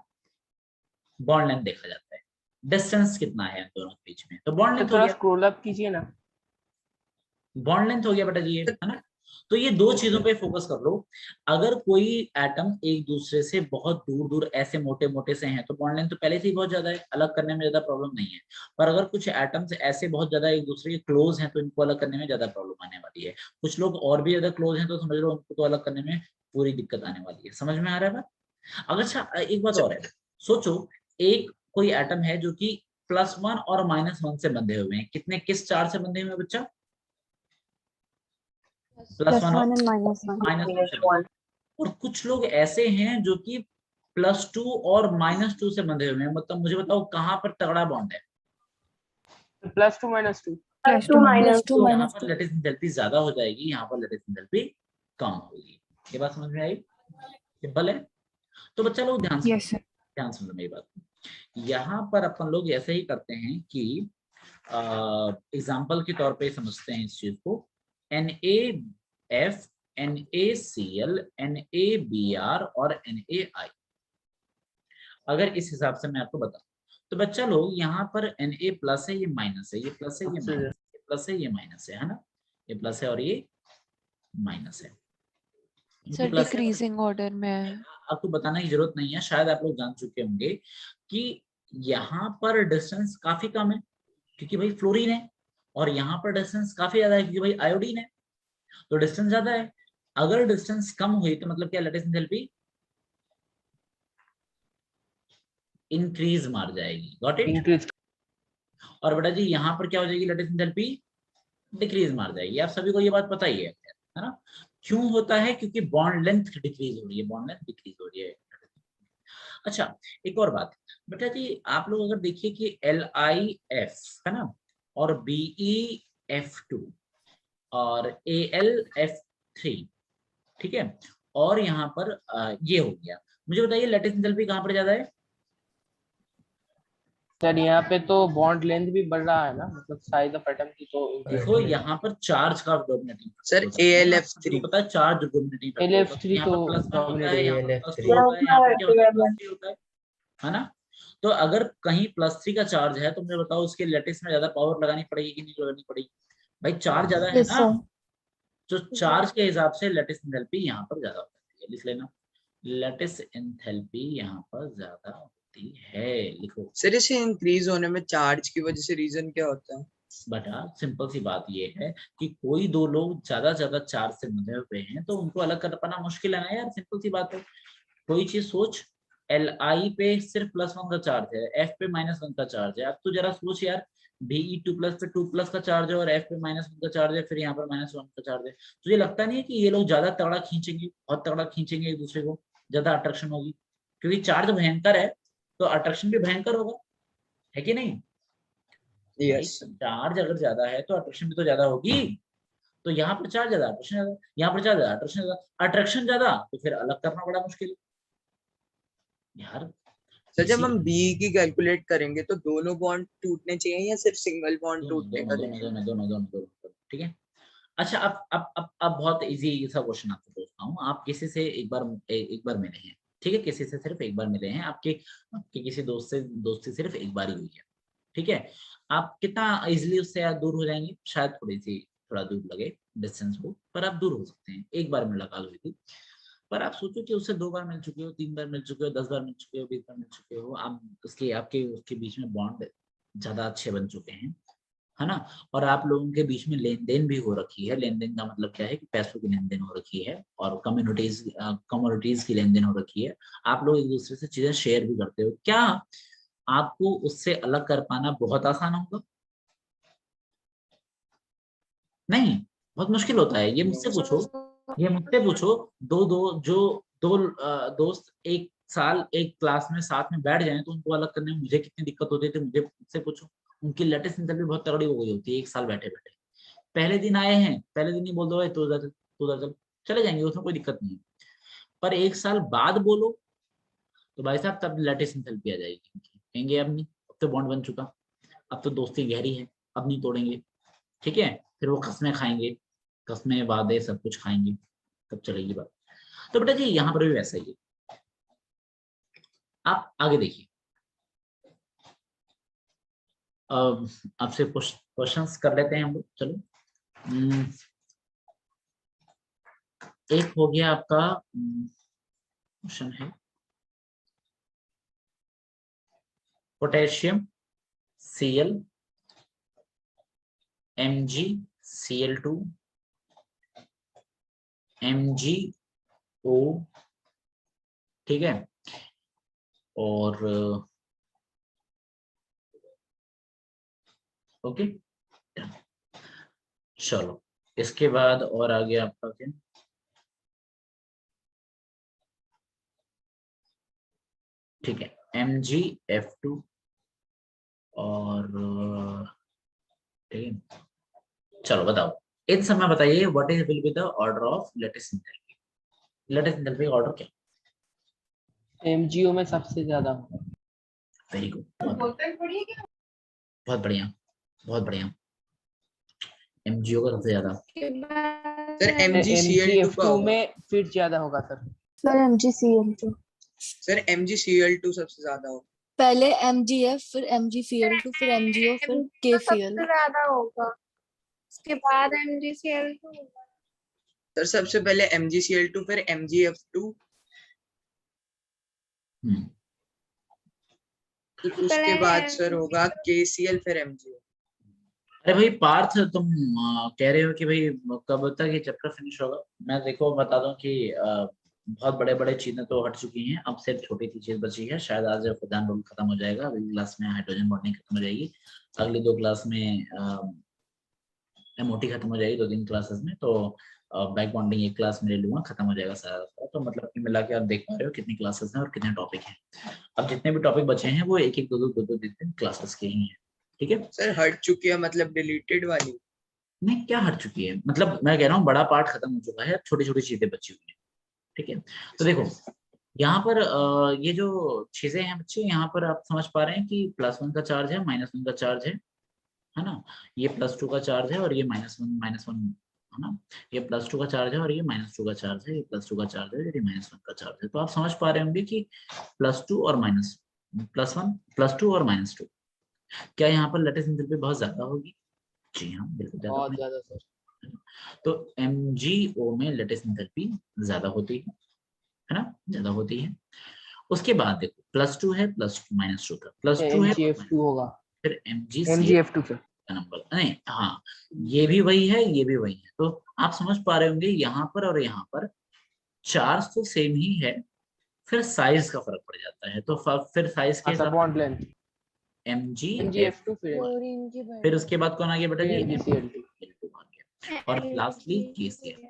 bond length देखा जाता है, डिस्टेंस कितना है दोनों के बीच में, तो bond तो length हो थोड़ा गया, स्क्रॉल अप कीजिए ना। बॉन्ड लेंथ हो गया बेटा जी ये, है ना। तो ये दो चीजों पे फोकस कर लो। अगर कोई एटम एक दूसरे से बहुत दूर दूर ऐसे मोटे मोटे से हैं तो बॉन्ड लेंथ तो पहले से ही बहुत ज्यादा है, अलग करने में ज्यादा प्रॉब्लम नहीं है। पर अगर कुछ एटम्स ऐसे बहुत ज्यादा एक दूसरे के क्लोज हैं तो इनको अलग करने में ज्यादा प्रॉब्लम आने वाली है। कुछ लोग और भी ज्यादा क्लोज हैं तो समझ लो उनको तो अलग करने में पूरी दिक्कत आने वाली है। समझ में आ रहा है बात? अगर अच्छा एक बात और है, सोचो एक कोई एटम है जो कि +1 और -1 से बंधे हुए हैं, कितने किस चार्ज से बंधे हुए हैं बच्चा? +1 और and -1. -1। और कुछ लोग ऐसे हैं जो कि +2 और -2 से बंधे हुए हैं। मतलब मुझे बताओ कहाँ पर तगड़ा बॉन्ड है? +2 -2 +2 यहाँ पर लैटिस एंथैल्पी ज्यादा हो जाएगी, यहाँ पर लैटिस एंथैल्पी कम होगी। ये बात समझ में आई? सिंपल है। तो बच्चा लोग ध्यान सुनो मेरी बात। यहाँ पर अपन लोग ऐसे ही करते हैं कि एग्जाम्पल के तौर पे समझते हैं इस चीज को। NaF, NaCl, NaBr और NaI। अगर इस हिसाब से मैं आपको बताऊं तो बच्चा लोग यहाँ पर Na+ है, ये माइनस है, ये प्लस है, ये माइनस, ये प्लस है, ये माइनस है ना? ये प्लस है और ये माइनस है। सर डिक्रीजिंग ऑर्डर में है। आपको बताने की जरूरत नहीं है, शायद आप लोग जान चुके होंगे कि यहाँ पर डिस्टेंस काफी कम है क्योंकि भाई फ्लोरीन है, और यहाँ पर डिस्टेंस काफी ज्यादा है क्योंकि भाई आयोडीन है। तो डिस्टेंस ज्यादा है। अगर डिस्टेंस कम हुई तो मतलब क्या, लैटिस एंथैल्पी इंक्रीज मार जाएगी। Got it? इंक्रीज। और बेटा जी यहाँ पर क्या हो जाएगी, लैटिस एंथैल्पी डिक्रीज मार जाएगी। आप सभी को ये बात पता ही है ना? क्यों होता है? क्योंकि बॉन्ड लेंथ डिक्रीज हो रही है, बॉन्ड लेंथ डिक्रीज हो रही है। अच्छा, एक और बात बेटा जी, आप लोग अगर देखिए कि LiF है ना, और BeF2 और AlF3, ठीक है, और यहाँ पर ये हो गया। मुझे बताइए लैटिस एंथैल्पी कहाँ पर ज्यादा है? सर यहाँ पे तो बॉन्ड लेंथ भी बढ़ रहा है ना, मतलब साइज ऑफ एटम की तो देखो यहाँ पर चार्ज का डोमिनेटिंग सर AlF3 पता है, चार्ज डोमिनेटिंग AlF3 यहाँ पर तो +1 होता है, यहाँ पर +2 AlF3 होता है, यहाँ पर क्या होता है, +3 होता है ना? तो अगर कहीं +3 का चार्ज है तो मुझे बताओ उसके लैटिस में ज्यादा पावर लगानी पड़ेगी कि नहीं लगानी पड़ेगी? भाई चार्ज ज्यादा है ना, तो चार्ज के हिसाब से लैटिस एंथैल्पी यहाँ पर ज्यादा होती है। लिख लेना, लैटिस एंथैल्पी यहाँ पर ज्यादा होती है। लिखो सर, इसे इंक्रीज होने में चार्ज की वजह से रीजन क्या होता है? बेटा, सिंपल सी बात ये है कि कोई दो लोग ज्यादा चार्ज से बंधे हुए हैं तो उनको अलग कर पाना मुश्किल है ना यार। सिंपल सी बात है। कोई चीज सोच, Li पे सिर्फ +1 का चार्ज है, F पे -1 का चार्ज है। अब तू जरा सोच यार, Be2+ पे 2+ का चार्ज है और F पे -1 का चार्ज है, फिर यहाँ पर -1 का चार्ज है। तुझे लगता नहीं है कि ये लोग ज्यादा तगड़ा खींचेंगे, बहुत तगड़ा खींचेंगे एक दूसरे को, ज्यादा अट्रैक्शन होगी? क्योंकि चार्ज भयंकर है तो अट्रैक्शन भी भयंकर होगा, है कि नहीं? भाई यस। चार्ज अगर ज्यादा है तो अट्रैक्शन भी तो ज्यादा होगी। तो यहाँ पर चार्ज ज्यादा, अट्रैक्शन ज्यादा, यहाँ पर चार्ज ज्यादा, अट्रैक्शन ज्यादा, अट्रैक्शन ज्यादा, तो फिर अलग करना बड़ा मुश्किल है यार। सर, जब हम बी की कैलकुलेट करेंगे तो दोनों बॉन्ड टूटने चाहिए या सिर्फ सिंगल बॉन्ड दोनों टूटने दोनों का दोनों देखेंगे? दोनों दोनों दोनों दोनों, ठीक है। अच्छा, अब बहुत इजी सा क्वेश्चन आपसे पूछता हूँ। आप किसी से एक बार मिले हैं, ठीक है, किसी से सिर्फ एक बार मिले हैं, आपके किसी दोस्त से दोस्ती सिर्फ एक बार ही हुई है, ठीक है। आप कितना इजिली उससे यार दूर हो जाएंगे? शायद थोड़ा दूर लगे डिस्टेंस को, पर आप दूर हो सकते हैं। एक बार मुलाकात हुई थी, पर आप सोचो कि उससे 2 बार मिल चुके हो, 3 बार मिल चुके हो, 10 बार मिल चुके हो, 20 बार मिल चुके हो। आप उसके बीच में बॉन्ड ज्यादा अच्छे बन चुके हैं, है ना? और आप लोगों के बीच में लेन देन भी हो रखी है। लेन देन का मतलब क्या है कि पैसों की लेन देन हो रखी है और कम्युनिटीज की लेन देन हो रखी है। आप लोग एक दूसरे से चीजें शेयर भी करते हो। क्या आपको उससे अलग कर पाना बहुत आसान होगा? नहीं, बहुत मुश्किल होता है। ये मुझसे पूछो, दो दोस्त एक साल एक क्लास में साथ में बैठ जाएं तो उनको अलग करने में मुझे कितनी दिक्कत होती थी, मुझसे पूछो। उनकी लैटिस एंथैल्पी बहुत तगड़ी हो गई होती है एक साल बैठे बैठे। पहले दिन आए हैं, पहले दिन ही बोल दो तो उधर चल, चले जाएंगे, उसमें कोई दिक्कत नहीं है। पर एक साल बाद बोलो तो भाई साहब तब लैटिस एंथैल्पी आ जाएगी। कहेंगे अब नहीं, अब तो बॉन्ड बन चुका, अब तो दोस्ती गहरी है, अब नहीं तोड़ेंगे, ठीक है। फिर वो कस्में खाएंगे, कस्में वादे सब कुछ खाएंगे, तब चलेगी बात। तो बेटा जी यहाँ पर भी वैसा ही है। आप आगे देखिए, आपसे कुछ क्वेश्चंस कर लेते हैं हम लोग। चलो, एक हो गया आपका क्वेश्चन है पोटेशियम Cl MgCl2 MgO, ठीक है। और ओके, चलो इसके बाद और आगे आपका क्या, ठीक है, MgF2 और ठीक है, चलो बताओ इन सब में बताइए what is will be the order of latest enthalpy. Latest enthalpy का ऑर्डर क्या? MgO में सबसे ज्यादा होगा। वेरी गुड, बहुत बढ़िया, बहुत बढ़िया। MgO का सबसे ज्यादा। सर MgCl2 का MgF2 होगा। में फिर ज्यादा होगा sir. Sir MgCl2। Sir MgCl2 सबसे ज्यादा होगा। पहले MgF फिर MgCl2 फिर MgO फिर KCl। सबसे ज्यादा होगा, उसके बाद MgCl2 होगा। सर सबसे पहले MgCl2 फिर MgF2 फिर उसके बाद सर होगा KCl फिर MgO। अरे भाई पार्थ, तुम कह रहे हो कि भाई कब तक ये चैप्टर फिनिश होगा? मैं देखो बता दूं कि बहुत बड़े बड़े चीजें तो हट चुकी हैं, अब सिर्फ छोटी सी चीज बची है। शायद आज फुदान रूल खत्म हो जाएगा, अगली क्लास में हाइड्रोजन बॉन्डिंग खत्म हो जाएगी, अगली 2 क्लास में MOT खत्म हो जाएगी, 2 दिन क्लासेस में। तो बैक बॉन्डिंग 1 क्लास में ले लूंगा, खत्म हो जाएगा सारा। तो मतलब कि मिला के आप देख पा रहे हो कितनी क्लासेस हैं और कितने टॉपिक हैं। अब जितने भी टॉपिक बचे हैं वो 1-1, 2-2 दिन क्लासेस के ही हैं, ठीक है। सर हट चुकी है मतलब डिलीटेड वाली? नहीं, क्या हट चुकी है, मतलब मैं कह रहा हूँ बड़ा पार्ट खत्म हो चुका है, छोटी छोटी चीजें बची हुई है, ठीक है। तो देखो यहाँ पर ये जो चीजें हैं बच्चे, यहाँ पर आप समझ पा रहे हैं कि +1 का चार्ज है, -1 का चार्ज है ना, ये +2 का चार्ज है और ये -1 है ना, ये +2 का चार्ज है और ये -2 का चार्ज है, ये +2 का चार्ज है, ये -1 का चार्ज है। तो आप समझ पा रहे होंगे कि +2 और +1 +2 और -2, क्या यहाँ पर लेटेस्ट एंथैल्पी बहुत ज्यादा होगी? जी हाँ, बिल्कुल ज्यादा बहुत होगी। ज्यादा सर। तो MgO में लेटेस्ट एंथैल्पी ज्यादा होती है ना, ज्यादा होती है। उसके बाद देखो +2 है, +2 था, +2 है, MgF2 होगा। फिर MgCl MgF2 सर। का नंबर नहीं, हाँ ये भी वही है, ये भी वही है। तो आप समझ पा रहे होंगे यहाँ पर और यहाँ पर चार्ज तो सेम ही है, फिर साइज का फर्क पड़ जाता है। तो फिर साइज के हाँ सर, हिसाब बॉन्ड लेंथ। से MgF, MgF2 फिर क्लोरीन की फिर उसके बाद कौन आ गया बेटा जी? MgCl2 MgCl2 आ गया, और लास्टली KCl,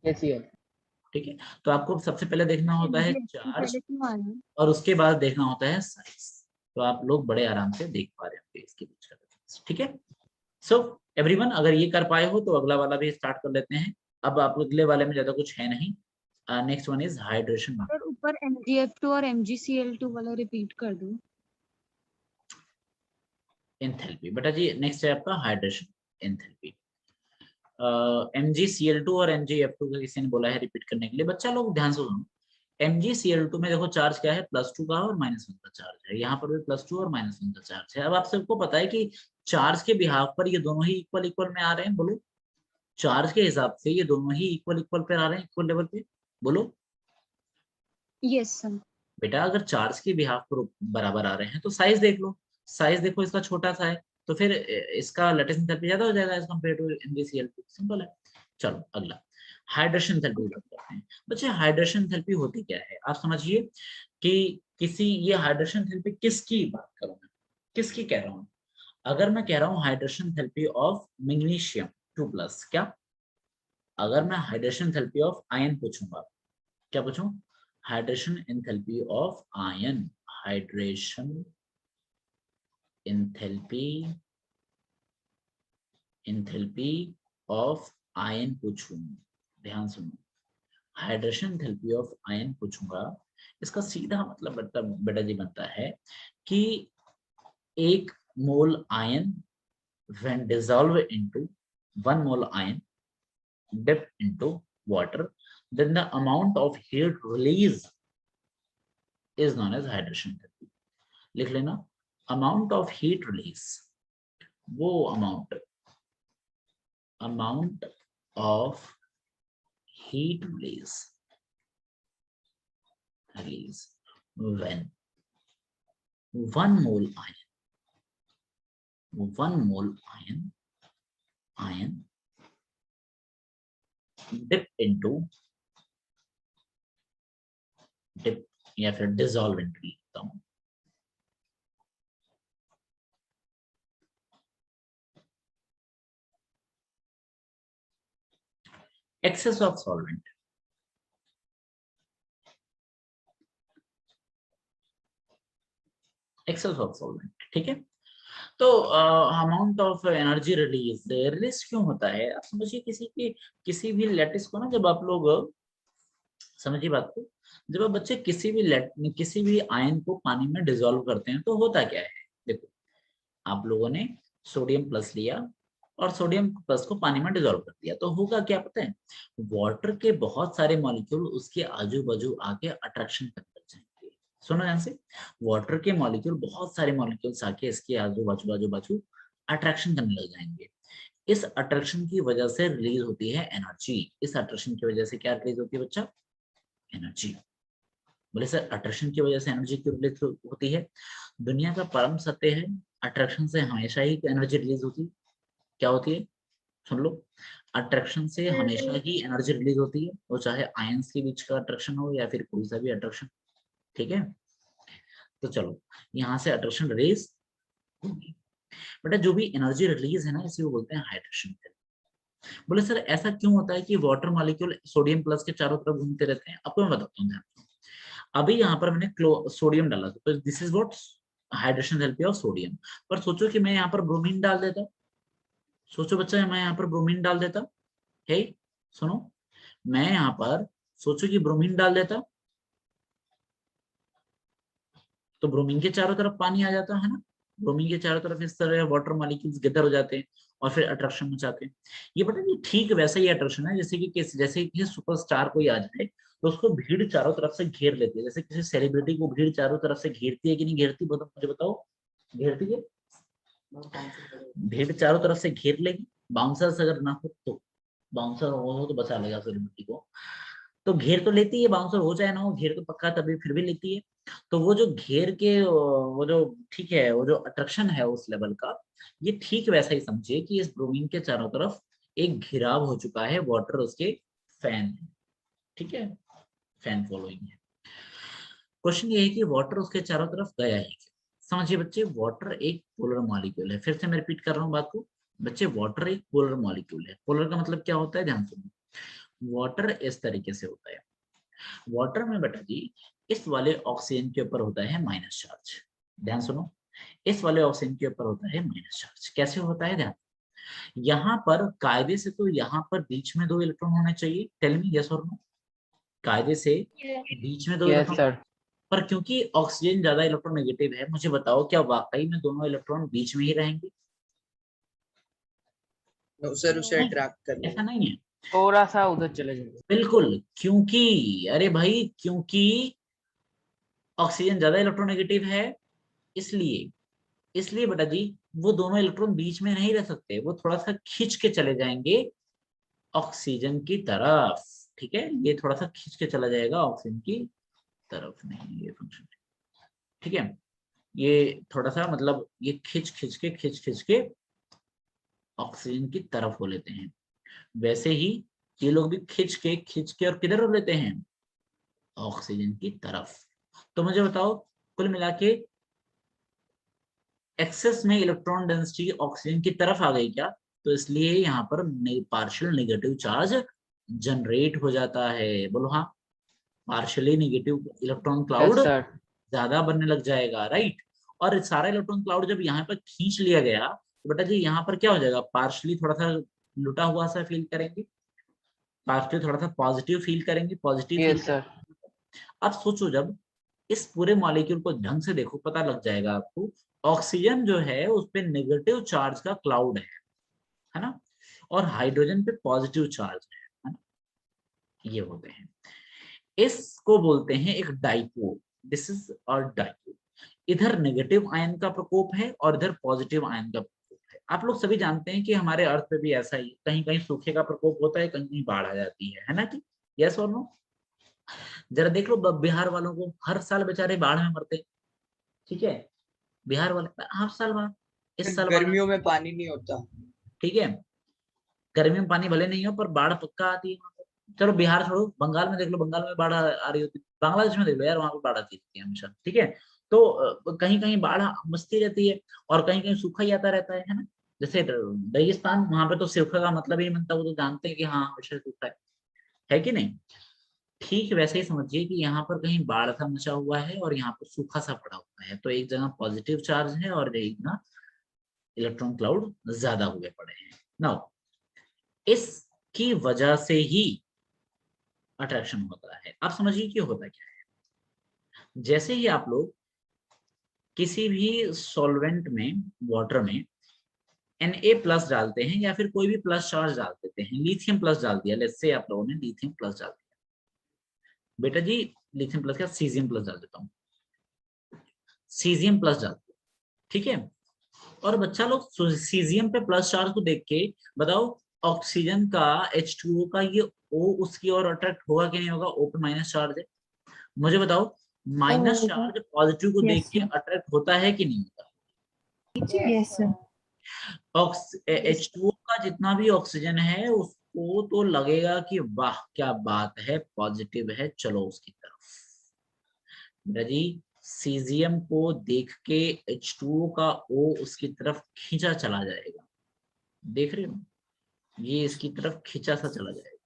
KCl। ठीक है। तो आपको सबसे पहले देखना होता है चार्ज और उसके बाद देखना होता है साइज। तो आप लोग बड़े आराम से देख पा रहे होंगे इसके बीच का डिफरेंस, ठीक है। सो एवरीवन, अगर ये कर पाए हो तो अगला वाला भी स्टार्ट कर लेते हैं। अब आप अगले वाले में ज्यादा कुछ है नहीं। Next one is hydration sir ऊपर MgF2 और MgCl2 वाला रिपीट कर दो। एंथैल्पी। बेटा जी नेक्स्ट है आपका हाइड्रेशन एंथैल्पी। MgCl2 और MgF2 का किसी ने बोला है रिपीट करने के लिए, बच्चा लोग ध्यान से सुनो। MgCl2 में देखो चार्ज क्या है, +2 का और -1 का चार्ज है, यहाँ पर भी +2 और -1 का चार्ज है। अब आप सबको पता है कि चार्ज के बिहाफ पर ये दोनों ही इक्वल इक्वल में आ रहे हैं, बोलो। चार्ज के हिसाब से ये दोनों ही इक्वल इक्वल पे आ रहे हैं, इक्वल लेवल पे, बोलो। Yes sir. बेटा अगर चार्ज के बिहाफ पर बराबर आ रहे हैं तो साइज देख लो, साइज देखो इसका छोटा सा है, तो फिर इसका लेटेस्ट एंथैल्पी ज्यादा हो जाएगा as compare to MgCl2, simple है। चलो अगला हाइड्रेशन एंथैल्पी बात करते हैं। बच्चे हाइड्रेशन एंथैल्पी होती क्या है, आप समझिए कि किसी, ये हाइड्रेशन एंथैल्पी किसकी बात करूं मैं, किसकी कह रहा हूं? अगर मैं कह रहा हूं हाइड्रेशन एंथैल्पी ऑफ मैग्नीशियम 2+, क्या? अगर मैं हाइड्रेशन एंथैल्पी ऑफ आयन पूछूंगा, क्या पूछूं? Hydration enthalpy of ion, hydration enthalpy of ion पूछूं, ध्यान सुनो, हाइड्रेशन एंथैल्पी ऑफ आयन पूछूंगा, इसका सीधा मतलब बेटा जी बनता है कि 1 मोल ion when dissolved into 1 mole ion dipped into water, then the amount of heat release is known as hydration therapy. लिख लेना, amount of heat release, वो amount of heat release when 1 mole ion dip या फिर dissolve into लिखता हूं, excess of solvent, excess of solvent, ठीक है। तो amount of energy release, release क्यों होता है? आप समझिए किसी भी लैटिस को ना, जब आप लोग समझिए बात को, जब आप बच्चे किसी भी आयन को पानी में डिसॉल्व करते हैं तो होता क्या है? देखो, आप लोगों ने सोडियम प्लस लिया और सोडियम प्लस को पानी में डिसॉल्व कर दिया, तो होगा क्या पता है? वाटर के बहुत सारे मॉलिक्यूल उसके आजू बाजू आके अट्रैक्शन करने लग जाएंगे। सुनो ध्यान से, वाटर के मॉलिक्यूल, बहुत सारे मॉलिक्यूल्स आके इसके आजू बाजू अट्रैक्शन करने लग जाएंगे। इस अट्रैक्शन की वजह से रिलीज होती है एनर्जी। इस अट्रैक्शन की वजह से क्या रिलीज होती है बच्चा? एनर्जी। बोले सर अट्रैक्शन की वजह से एनर्जी क्यों रिलीज होती है? दुनिया का परम सत्य है, अट्रैक्शन से हमेशा ही एनर्जी रिलीज होती है। क्या होती है? सुन लो, अट्रैक्शन से हमेशा ही एनर्जी रिलीज होती है, वो चाहे आयंस के बीच का अट्रैक्शन हो या फिर कोई सा भी अट्रैक्शन, ठीक है। तो चलो यहाँ से अट्रैक्शन रिलीज होगी। बेटा जो भी एनर्जी रिलीज है ना, इसे वो बोलते हैं हाइड्रेशन। बोले सर ऐसा क्यों होता है कि वाटर मॉलिक्यूल सोडियम प्लस के चारों तरफ घूमते रहते हैं? आपको मैं बताता हूँ ध्यान से। अभी यहाँ पर मैंने सोडियम डाला, तो this is what hydration enthalpy of sodium. पर सोचो कि मैं यहाँ पर ब्रोमीन डाल देता, सोचो बच्चा मैं यहाँ पर ब्रोमीन डाल देता, है सुनो, मैं यहाँ पर सोचो कि ब्रोमीन डाल देता, तो ब्रोमीन के चारों तरफ पानी आ जाता है ना, ब्रोमीन के चारों तरफ इस तरह वाटर मॉलिक्यूल्स गैदर हो जाते हैं और फिर अट्रैक्शन मचाते हैं। ये पता नहीं ठीक वैसा ही अट्रैक्शन है जैसे कि सुपरस्टार कोई आ जाए तो उसको भीड़ चारों तरफ से घेर लेती है। जैसे किसी सेलिब्रिटी को भीड़ चारों तरफ से घेरती है कि नहीं घेरती? मुझे बताओ, घेरती है? भीड़ चारों तरफ से घेर लेगी, बाउंसर्स अगर ना हो तो, बाउंसर हो तो बचा लेगा सेलिब्रिटी को, तो घेर तो लेती है, बाउंसर हो चाहे ना हो, घेर तो पक्का तभी फिर भी लेती है। तो वो जो घेर के वो जो ठीक है, वो जो अट्रैक्शन है उस लेवल का, ये ठीक वैसा ही समझिए कि इस ब्रोमीन के चारों तरफ एक घिराव हो चुका है, वाटर उसके फैन है, ठीक है, फैन फॉलोइंग है। क्वेश्चन ये है कि वाटर उसके चारों तरफ गया ही क्यों? समझिए बच्चे, वाटर एक पोलर मॉलिक्यूल है। फिर से मैं रिपीट कर रहा हूँ बात को बच्चे, वाटर एक पोलर मॉलिक्यूल है। पोलर का मतलब क्या होता है? ध्यान सुनो, वाटर इस तरीके से होता है, वाटर में बेटा जी इस वाले ऑक्सीजन के ऊपर होता है माइनस चार्ज। ध्यान सुनो, इस वाले ऑक्सीजन के ऊपर होता है माइनस चार्ज। कैसे होता है? ध्यान, यहाँ पर कायदे से तो यहाँ पर बीच में 2 इलेक्ट्रॉन होने चाहिए। टेल मी यस और नो, कायदे से बीच में 2 इलेक्ट्रॉन, पर क्योंकि ऑक्सीजन ज्यादा इलेक्ट्रोनेगेटिव है, मुझे बताओ क्या वाकई में दोनों इलेक्ट्रॉन बीच में ही रहेंगे? सर उसे अट्रैक्ट कर, ऐसा नहीं है, थोड़ा सा उधर चले जाएंगे। बिल्कुल, क्योंकि अरे भाई क्योंकि ऑक्सीजन ज्यादा इलेक्ट्रोनेगेटिव है, इसलिए बेटा जी वो दोनों इलेक्ट्रॉन बीच में नहीं रह सकते, वो थोड़ा सा खींच के चले जाएंगे ऑक्सीजन की तरफ, ठीक है, ये थोड़ा सा खींच के चला जाएगा ऑक्सीजन की तरफ, नहीं ये फंक्शन, ठीक है, ये थोड़ा सा मतलब ये खींच के ऑक्सीजन की तरफ हो लेते हैं। वैसे ही ये लोग भी खींच के और किधर हो लेते हैं? ऑक्सीजन की तरफ। तो मुझे बताओ कुल मिला के एक्सेस में इलेक्ट्रॉन डेंसिटी ऑक्सीजन की तरफ आ गई क्या? तो इसलिए यहाँ पर पार्शियल नेगेटिव चार्ज जनरेट हो जाता है। बोलो हाँ, पार्शियली नेगेटिव इलेक्ट्रॉन क्लाउड ज्यादा बनने लग जाएगा, राइट। और सारा इलेक्ट्रॉन क्लाउड जब यहाँ पर खींच लिया गया तो बेटा जी यहाँ पर क्या हो जाएगा? पार्शियली थोड़ा सा लुटा हुआ सा फील करेंगे, पार्शियली थोड़ा सा पॉजिटिव फील करेंगे, पॉजिटिव। अब सोचो जब इस पूरे मॉलिक्यूल को ढंग से देखो, पता लग जाएगा आपको, ऑक्सीजन जो है उस पे नेगेटिव चार्ज का क्लाउड है ना, और हाइड्रोजन पे पॉजिटिव चार्ज है ना, ये होते हैं, इसको बोलते हैं एक डाइपोल। दिस इज और डाइपोल, इधर नेगेटिव आयन का प्रकोप है और इधर पॉजिटिव आयन का प्रकोप है। आप लोग सभी जानते हैं कि हमारे अर्थ पे भी ऐसा ही, कहीं कहीं सूखे का प्रकोप होता है, कहीं कहीं बाढ़ आ जाती है ना कि यस और नो? जरा देख लो बिहार वालों को, हर साल बेचारे बाढ़ में मरते, ठीक है, बिहार वाले हर साल बाढ़, इस साल गर्मियों में पानी नहीं होता, ठीक है, गर्मी में पानी भले नहीं हो पर बाढ़ पक्का आती है। चलो बिहार छोड़ो, बंगाल में देख लो, बंगाल में बाढ़ आ रही होती है, बांग्लादेश में देख लो यार, वहां पे बाढ़ आती रहती है हमेशा, ठीक है। तो कहीं कहीं बाढ़ मस्ती रहती है और कहीं कहीं सूखा ही आता रहता है ना। जैसे रेगिस्तान, वहां पे तो सूखा का मतलब ही बनता है, वो तो जानते हैं कि हाँ हमेशा सूखा है। है कि नहीं? ठीक वैसे ही समझिए कि यहाँ पर कहीं बाढ़ सा मचा हुआ है और यहाँ पर सूखा सा पड़ा हुआ है, तो एक जगह पॉजिटिव चार्ज है और एक जगह इलेक्ट्रॉन क्लाउड ज्यादा हुए पड़े हैं। नाउ इसकी वजह से ही अट्रैक्शन होता है। आप समझिए कि होता क्या है। जैसे ही आप लोग किसी भी सॉल्वेंट में, वाटर में Na+ डालते हैं या फिर कोई भी प्लस चार्ज डाल देते हैं, लिथियम प्लस डाल दिया, लेट्स से आप लोगों ने लिथियम प्लस डाल दिया, बेटा जी लिथियम प्लस क्या, सीजियम प्लस डाल देता हूँ, सीजियम प्लस डाल दिया, ठीक है। और बच्चा लोग सीजियम पे प्लस चार्ज को देख के बताओ ऑक्सीजन का H2O का ये O उसकी ओर अट्रैक्ट होगा कि नहीं होगा? O पे माइनस चार्ज है, मुझे बताओ माइनस चार्ज पॉजिटिव को देख के अट्रैक्ट होता है कि नहीं होता? Yes sir. H2O का जितना भी ऑक्सीजन है उसको तो लगेगा कि वाह क्या बात है, पॉजिटिव है, चलो उसकी तरफ। जी सीजियम को देख के H2O का O उसकी तरफ खींचा चला जाएगा, देख रहे हो, ये इसकी तरफ खींचा सा चला जाएगा।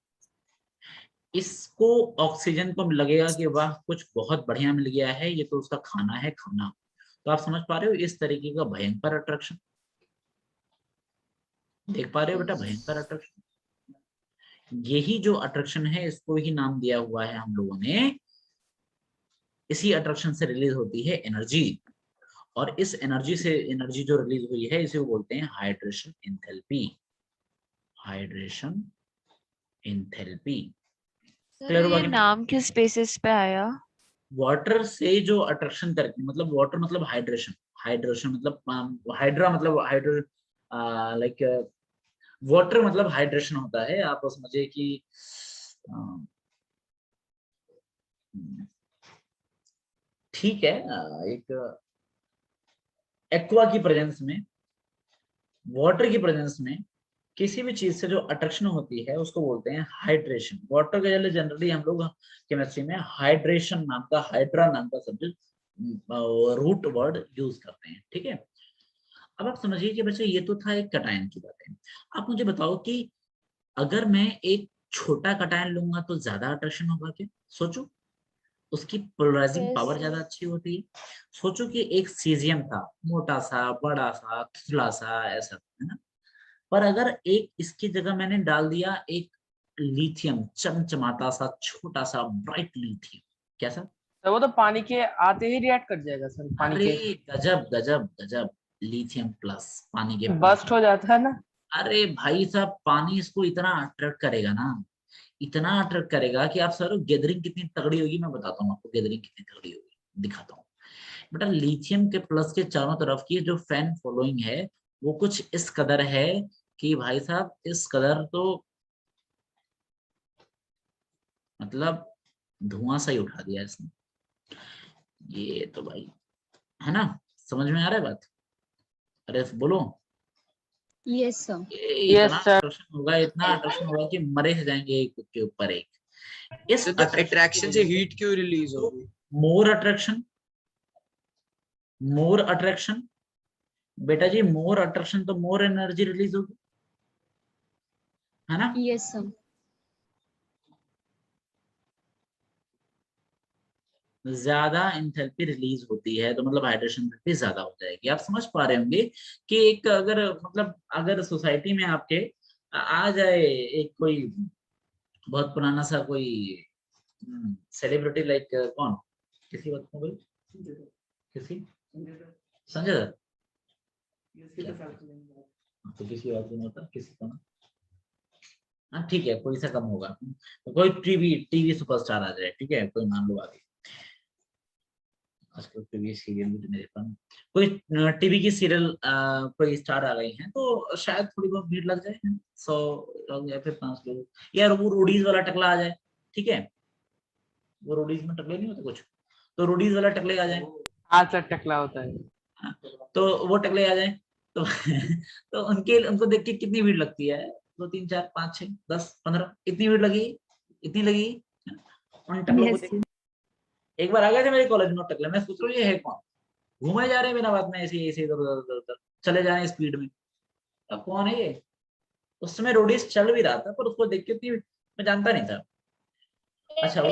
इसको ऑक्सीजन को लगेगा कि वाह कुछ बहुत बढ़िया मिल गया है, ये तो उसका खाना है, खाना। तो आप समझ पा रहे हो इस तरीके का भयंकर अट्रैक्शन, देख पा रहे हो बेटा, भयंकर अट्रैक्शन। यही जो अट्रैक्शन है इसको ही नाम दिया हुआ है हम लोगों ने, इसी अट्रैक्शन से रिलीज होती है एनर्जी, और इस एनर्जी से, एनर्जी जो रिलीज हुई है इसे वो बोलते हैं hydration enthalpy, hydration enthalpy. Sir clear हुआ ये कि नाम किस बेसिस पे आया? वाटर से जो अट्रैक्शन करके, मतलब वाटर मतलब हाइड्रेशन, हाइड्रेशन मतलब हाइड्रा मतलब हाइड्रो, लाइक वाटर मतलब हाइड्रेशन होता है। आप समझिए कि ठीक है, एक एक्वा की प्रेजेंस में, वाटर की प्रेजेंस में किसी भी चीज से जो अट्रैक्शन होती है उसको बोलते हैं हाइड्रेशन। वाटर के लिए जनरली हम लोग केमिस्ट्री में हाइड्रेशन नाम का, हाइड्रा नाम का सब्जेक्ट रूट वर्ड यूज करते हैं, ठीक है। अब आप समझिए कि बच्चे ये तो था एक कटायन की बातें। आप मुझे बताओ कि अगर मैं एक छोटा कटायन लूंगा तो ज्यादा अट्रैक्शन होगा क्या? सोचो, उसकी पोलराइजिंग पावर ज्यादा अच्छी होती है। सोचो कि एक सीजियम था, मोटा सा, बड़ा सा, खिला सा, ऐसा, है ना। पर अगर एक इसकी जगह मैंने डाल दिया एक लिथियम, चमचमाता सा, छोटा सा, ब्राइट लिथियम, कैसा? तो वो तो पानी के आते ही रिएक्ट कर जाएगा सर, पानी अरे के गजब गजब गजब, लिथियम प्लस, पानी के प्लस, बस्ट हो जाता है ना। अरे भाई साहब पानी इसको इतना अट्रैक्ट करेगा ना, इतना अट्रैक्ट करेगा कि आप सर गैदरिंग कितनी तगड़ी होगी मैं बताता हूँ आपको, गैदरिंग कितनी तगड़ी होगी दिखाता हूँ। बेटा लिथियम के प्लस के चारों तरफ की जो फैन फॉलोइंग है वो कुछ इस कदर है कि भाई साहब इस कदर तो मतलब धुआं सा ही उठा दिया इसने, ये तो भाई, है ना, समझ में आ रहा है बात? अरे बोलो, यस सर। ये यस इतना सर। अट्रैक्शन होगा, इतना अट्रैक्शन होगा कि मरे जाएंगे एक के ऊपर एक। इस तो अट्रैक्शन से हीट क्यों रिलीज होगी? मोर अट्रैक्शन, मोर अट्रैक्शन बेटा जी, मोर अट्रैक्शन तो मोर एनर्जी रिलीज होगी, है ना। Yes sir. ज्यादा एंथैल्पी रिलीज होती है तो मतलब हाइड्रेशन एंथैल्पी ज्यादा हो जाएगी। आप समझ पा रहे होंगे कि एक अगर मतलब अगर सोसाइटी में आपके आ जाए एक कोई बहुत पुराना सा कोई सेलिब्रिटी, लाइक कौन, किसी बात को बोल, किसी संजय दत्त, तो किसी बात नहीं होता, किसी का ना, हाँ ठीक है, कोई सा कम होगा, तो कोई टीवी सुपरस्टार आ जाए, ठीक है, कोई मान लो आगे, आजकल टीवी सीरियल भी तो मेरे पास, कोई टीवी की सीरियल कोई स्टार आ गई हैं तो शायद थोड़ी बहुत भीड़ लग जाए, 100 लोग या फिर 5 लोग, यार वो रोडीज वाला टकला आ जाए, ठीक है, वो रोडीज में टकले नहीं होते कुछ, तो रोडीज वाला टकले आ जाए, हाँ सर टकला होता है। हाँ, तो वो टकले आ जाए तो तो उनके उनको देख के कितनी भीड़ लगती है, 2 3 4 5 6 10 15 इतनी भीड़ लगी, इतनी लगी उन टकलों को देख। एक बार आ गए थे मेरे कॉलेज में टकले, मैं सोच रहा हूँ ये है कौन, घूमे जा रहे हैं बिना बात में, ऐसे ऐसे इधर उधर उधर उधर चले जा रहे हैं स्पीड में, अब कौन है ये? उस समय रोडीज चल भी रहा था पर उसको देख के उतनी मैं जानता नहीं था, अच्छा, वो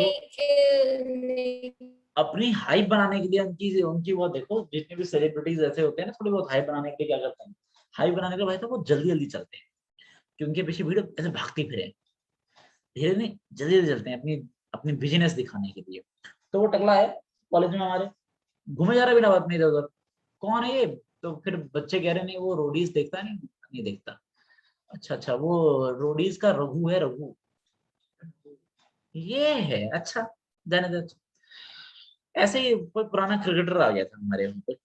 अपनी हाइप बनाने के लिए उनकी उनकी वो देखो, जितने भी सेलिब्रिटीज ऐसे होते हैं ना, थोड़ी बहुत हाइप बनाने के लिए क्या करते हैं, हाइप बनाने के लिए भाई तो वो जल्दी जल्दी चलते हैं, कि उनके पीछे भीड़ ऐसे भागती फिरे, धीरे नहीं जल्दी जल्दी चलते हैं अपनी अपनी बिजनेस दिखाने के लिए। तो वो टकला है कॉलेज में हमारे, घूमे जा रहा बिना बात नहीं इधर उधर, कौन है ये? तो फिर बच्चे कह रहे नहीं वो रोडीज देखता है, नहीं देखता। अच्छा अच्छा, वो रोडीज का रघु है, रघु ये है, अच्छा जाने दो। ऐसे ही कोई पुराना क्रिकेटर आ गया था हमारे यहाँ पे,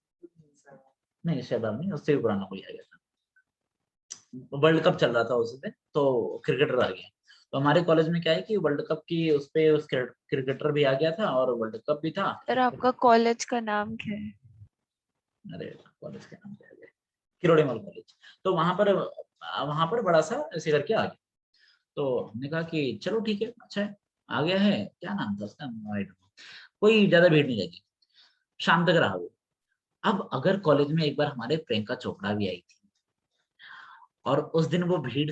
नहीं शहबाज नहीं, उससे भी पुराना कोई आ गया था, वर्ल्ड कप चल रहा था उस दिन, तो क्रिकेटर आ गया। तो हमारे कॉलेज में क्या है कि वर्ल्ड कप की उस पे उस क्रिकेटर भी आ गया था और वर्ल्ड कप भी था। सर आपका कॉलेज का नाम क्या है? अरे कॉलेज का नाम क्या है, किरोड़ीमल कॉलेज। तो वहां पर बड़ा सा ऐसे करके आ गया। तो हमने कहा कि चलो ठीक है, अच्छा है, आ गया है, क्या नाम था उसका, कोई ज्यादा भीड़ नहीं लगी, शाम तक रहा वो। अब अगर कॉलेज में एक बार हमारे प्रियंका चोपड़ा भी आई थी, और उस दिन वो भीड़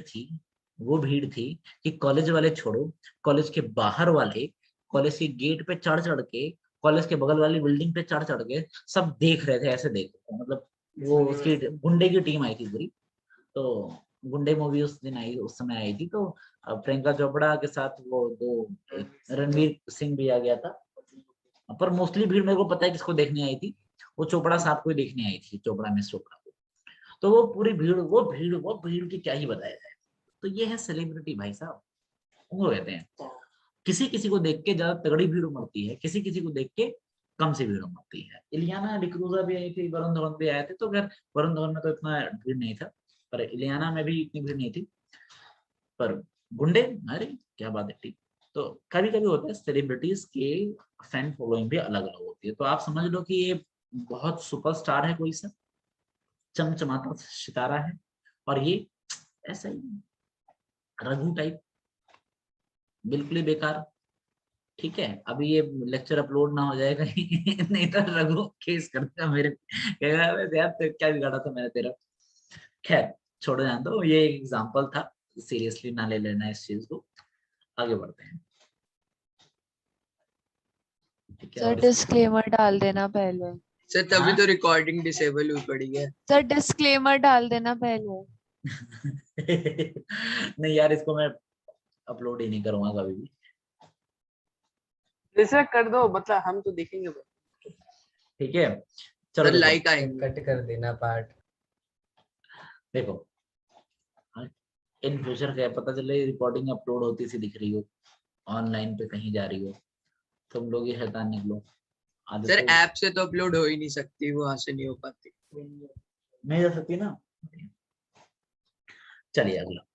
थी कि कॉलेज वाले छोड़ो, कॉलेज के बाहर वाले, कॉलेज के गेट पे चढ़ चढ़ के, कॉलेज के बगल वाली बिल्डिंग पे चढ़ चढ़ के सब देख रहे थे, ऐसे देख रहे थे, मतलब वो उसकी गुंडे की टीम आई थी पूरी। तो गुंडे मूवी उस दिन आई, उस समय आई थी, तो प्रियंका चोपड़ा के साथ वो दो रणवीर सिंह भी आ गया था। पर मोस्टली भीड़ मेरे को पता है किसको देखने आई थी, वो चोपड़ा साहब को ही देखने आई थी, चोपड़ा मिस चोपड़ा को। तो वो पूरी भीड़, वो भीड़ की क्या ही बताया जाए। तो ये है सेलिब्रिटी भाई साहब, वो कहते हैं किसी किसी को देख के ज्यादा तगड़ी भीड़ उमड़ती है, किसी किसी को देख के कम से भीड़ उमड़ती है। इलियाना डिक्रूजा भी आई थी, वरुण धवन भी आए थे, तो खैर वरुण धवन में तो इतना भीड़ नहीं था, पर इलियाना में भी इतनी भीड़ नहीं थी। पर गुंडे, अरे क्या बात है, ठीक। तो कभी कभी होता है सेलिब्रिटीज के फैन फॉलोइंग भी अलग अलग होती है। तो आप समझ लो कि ये बहुत सुपरस्टार है कोई सा, चमचमाता सितारा है, और ये ऐसा ही रघु टाइप, बिल्कुल ही बेकार। ठीक है, अभी ये लेक्चर अपलोड ना हो जाएगा नहीं तो रघु केस कर देगा मेरे, कहेगा यार क्या बिगाड़ा था मैंने तेरा। खैर छोड़ो, जान दो, ये एक एग्जांपल था, सीरियसली ना ले लेना इस चीज को। आगे बढ़ते हैं। ठीक है, सर और डिस्क्लेमर डाल देना पहले। सर तभी हाँ? तो रिकॉर्डिंग डिसेबल हुई पड़ी है। सर डिस्क्लेमर डाल देना पहले। नहीं यार, इसको मैं अपलोड ही नहीं करूंगा कभी भी। जैसे कर दो, मतलब हम तो देखेंगे बस। ठीक है, चलो सर देखो, लाइक आएंगे। कट कर देना पार्ट। देखो इन फ्यूचर क्या पता चले रिकॉर्डिंग अपलोड होती सी दिख रही हो, ऑनलाइन पे कहीं जा रही हो, तुम लोग ही शैतान निकलो। आदत सर तो ऐप से तो अपलोड हो ही नहीं सकती, वहां से नहीं हो पाती। नहीं जा सकती ना। चलिए अगला।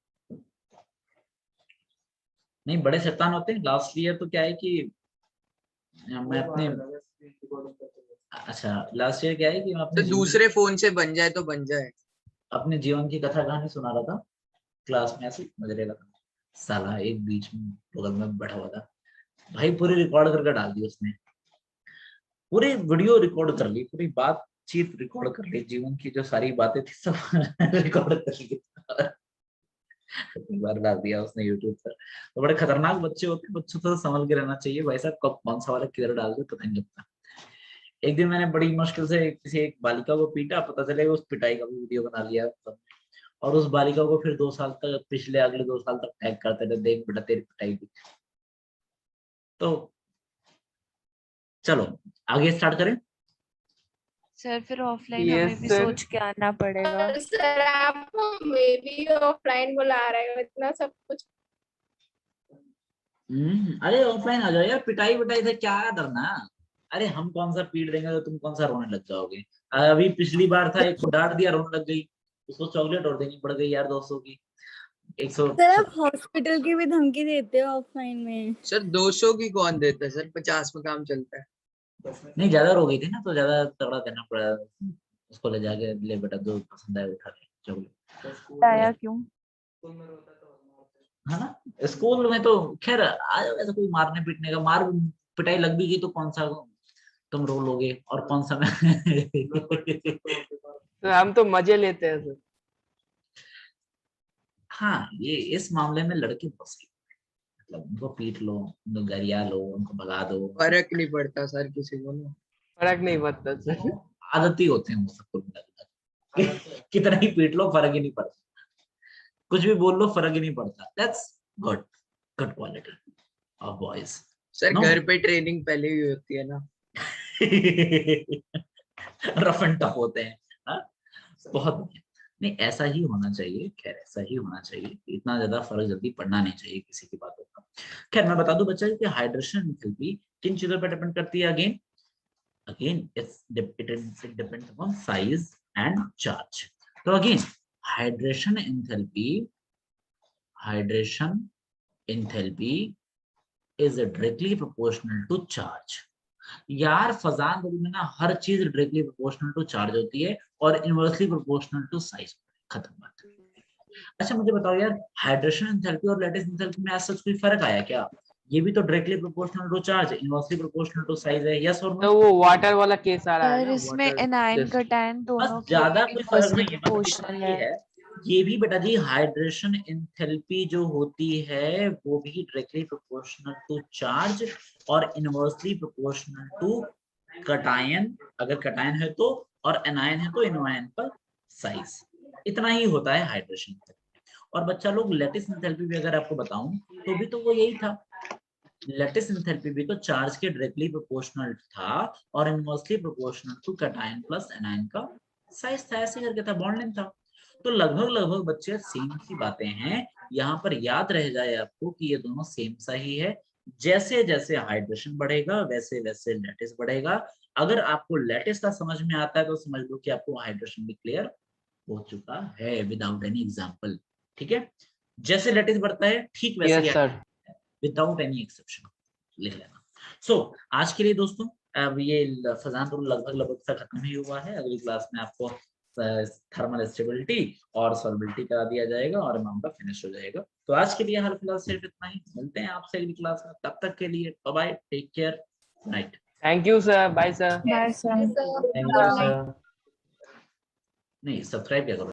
नहीं, बड़े शैतान होते हैं। लास्ट ईयर तो क्या है कि मैं अपने, अच्छा लास्ट ईयर क्या है कि मैं तो अपने दूसरे फोन से बन जाए तो बन जाए। अपने जीवन की कथा कहानी सुना रहा था क्लास में, ऐसे मजे लगा। साला एक बीच में बगल में बैठा हुआ था भाई, पूरी रिकॉर्ड करके डाल दी उसने, पूरी वीडियो रिकॉर्ड कर ली, पूरी बातचीत रिकॉर्ड कर ली, जीवन की जो सारी बातें थी सब रिकॉर्ड कर ली, एक बार डाल दिया उसने यूट्यूब पर। तो बड़े खतरनाक बच्चे होते हैं, बच्चों तो संभल के रहना चाहिए भाई साहब, कब कौन सा वाला किधर डाल दे पता नहीं लगता। एक दिन मैंने बड़ी मुश्किल से किसी एक बालिका को पीटा, पता चले उस पिटाई का भी वीडियो बना लिया, और उस बालिका को फिर 2 साल तक, पिछले अगले 2 साल तक टैग करते रहे, देख बेटा तेरी पिटाई भी। तो चलो आगे स्टार्ट करें। सर फिर ऑफलाइन Yes, हमें भी sir. सोच के आना पड़ेगा। सर आप हमें भी ऑफलाइन बुला रहे हो, इतना सब कुछ। अरे ऑफलाइन आ जाओ यार, पिटाई विटाई से क्या डरना। अरे हम कौन सा पीट देंगे तो तुम कौन सा रोने लग जाओगे। अभी पिछली बार था, एक को डांट दिया रोने लग गई, उसको चॉकलेट और देनी पड़ गई यार 200 की। 100 सर आप हॉस्पिटल की भी धमकी देते हो ऑफलाइन में। सर 200 की कौन देता है सर, 50 में काम चलता है। नहीं ज्यादा रो गई थी ना, तो ज्यादा तगड़ा देना पड़ा उसको, ले जाके ले बेटा जो पसंद है उठा ले चॉकलेट। आया क्यों? है ना, स्कूल में तो खैर आज ऐसा कोई मारने पीटने का, मार पिटाई लग भी गई तो कौन सा तुम रो लोगे, और कौन सा तो हम तो मजे लेते हैं सर। हाँ ये इस मामले में लड़के बहुत सही, मतलब उनको पीट लो, उनको गरिया लो, उनको भगा दो, फर्क नहीं पड़ता सर किसी को ना। फर्क नहीं पड़ता सर। आदती होते हैं वो सब कुल मिला के। कितना ही पीट लो फर्क ही नहीं पड़ता, कुछ भी बोल लो फर्क ही नहीं पड़ता। That's good, good quality of boys. Sir No. घर पे ट्रेनिंग पहले ही होती है ना। रफ एंड टफ होते हैं। हाँ? बहुत बढ़िया। नहीं ऐसा ही होना चाहिए, खैर ऐसा ही होना चाहिए, इतना ज्यादा फर्क जल्दी पड़ना नहीं चाहिए किसी की बातों का। खैर मैं बता दूं बच्चा कि हाइड्रेशन एंथैल्पी किन चीजों पर डिपेंड करती है। Again it depends upon size and charge. तो again hydration enthalpy is directly proportional to charge. यार फजान में ना हर चीज डायरेक्टली प्रोपोर्शनल टू चार्ज होती है और इनवर्सली प्रोपोर्शनल टू साइज। खत्म बात। अच्छा मुझे बताओ यार, हाइड्रेशन एंथैल्पी और लैटिस एंथैल्पी में ऐसा कोई फर्क आया क्या? ये भी तो directly proportional to charge, inversely proportional to size है, यस और नो? तो वो वाटर वाला केस आ रहा है सर ना, इसमें वाटर एनायन टेस्ट। कटायन दोनों बस के ज्यादा कोई फर्क इनवर्सली नहीं है, मतलब इतना प्रोपोर्शनल ये है। है, ये भी बेटा जी हाइड्रेशन एंथैल्पी जो होती है वो भी डायरेक्टली प्रोपोर्शनल टू चार्ज और इनवर्सली प्रोपोर्शनल टू कटायन, अगर कटायन है तो, और एनायन है तो एनायन पर साइज। इतना ही होता है हाइड्रेशन। और बच्चा लोग लैटिस एंथैल्पी भी अगर आपको बताऊं तो भी तो वो यही था। लैटिस एंथैल्पी भी तो चार्ज के डायरेक्टली प्रोपोर्शनल था और inversely proportional to cation plus anion का साइज था, ऐसे करके था, बॉन्ड लेंथ था। तो लगभग बच्चे सेम सी बातें हैं। यहाँ पर याद रह जाए आपको कि ये दोनों सेम सा ही है। जैसे जैसे हाइड्रेशन बढ़ेगा वैसे वैसे लैटिस बढ़ेगा। अगर आपको लैटिस का समझ में आता है तो समझ लो कि आपको हाइड्रेशन भी क्लियर हो चुका है विदाउट एनी एग्जाम्पल। ठीक है, जैसे लैटिस बढ़ता है ठीक वैसे yes sir. Without any exception लिख लेना। सो आज के लिए दोस्तों अब ये फजान तो लगभग सा खत्म ही हुआ है। अगली क्लास में आपको थर्मल स्टेबिलिटी और सॉल्युबिलिटी करा दिया जाएगा और मामला फिनिश हो जाएगा। तो आज के लिए हाल फिलहाल सिर्फ इतना ही। मिलते हैं आपसे अगली क्लास में, तब तक के लिए bye bye, take care, good night. Thank you sir, bye sir. Bye sir. Thank you sir. नहीं सब्सक्राइब क्या करो।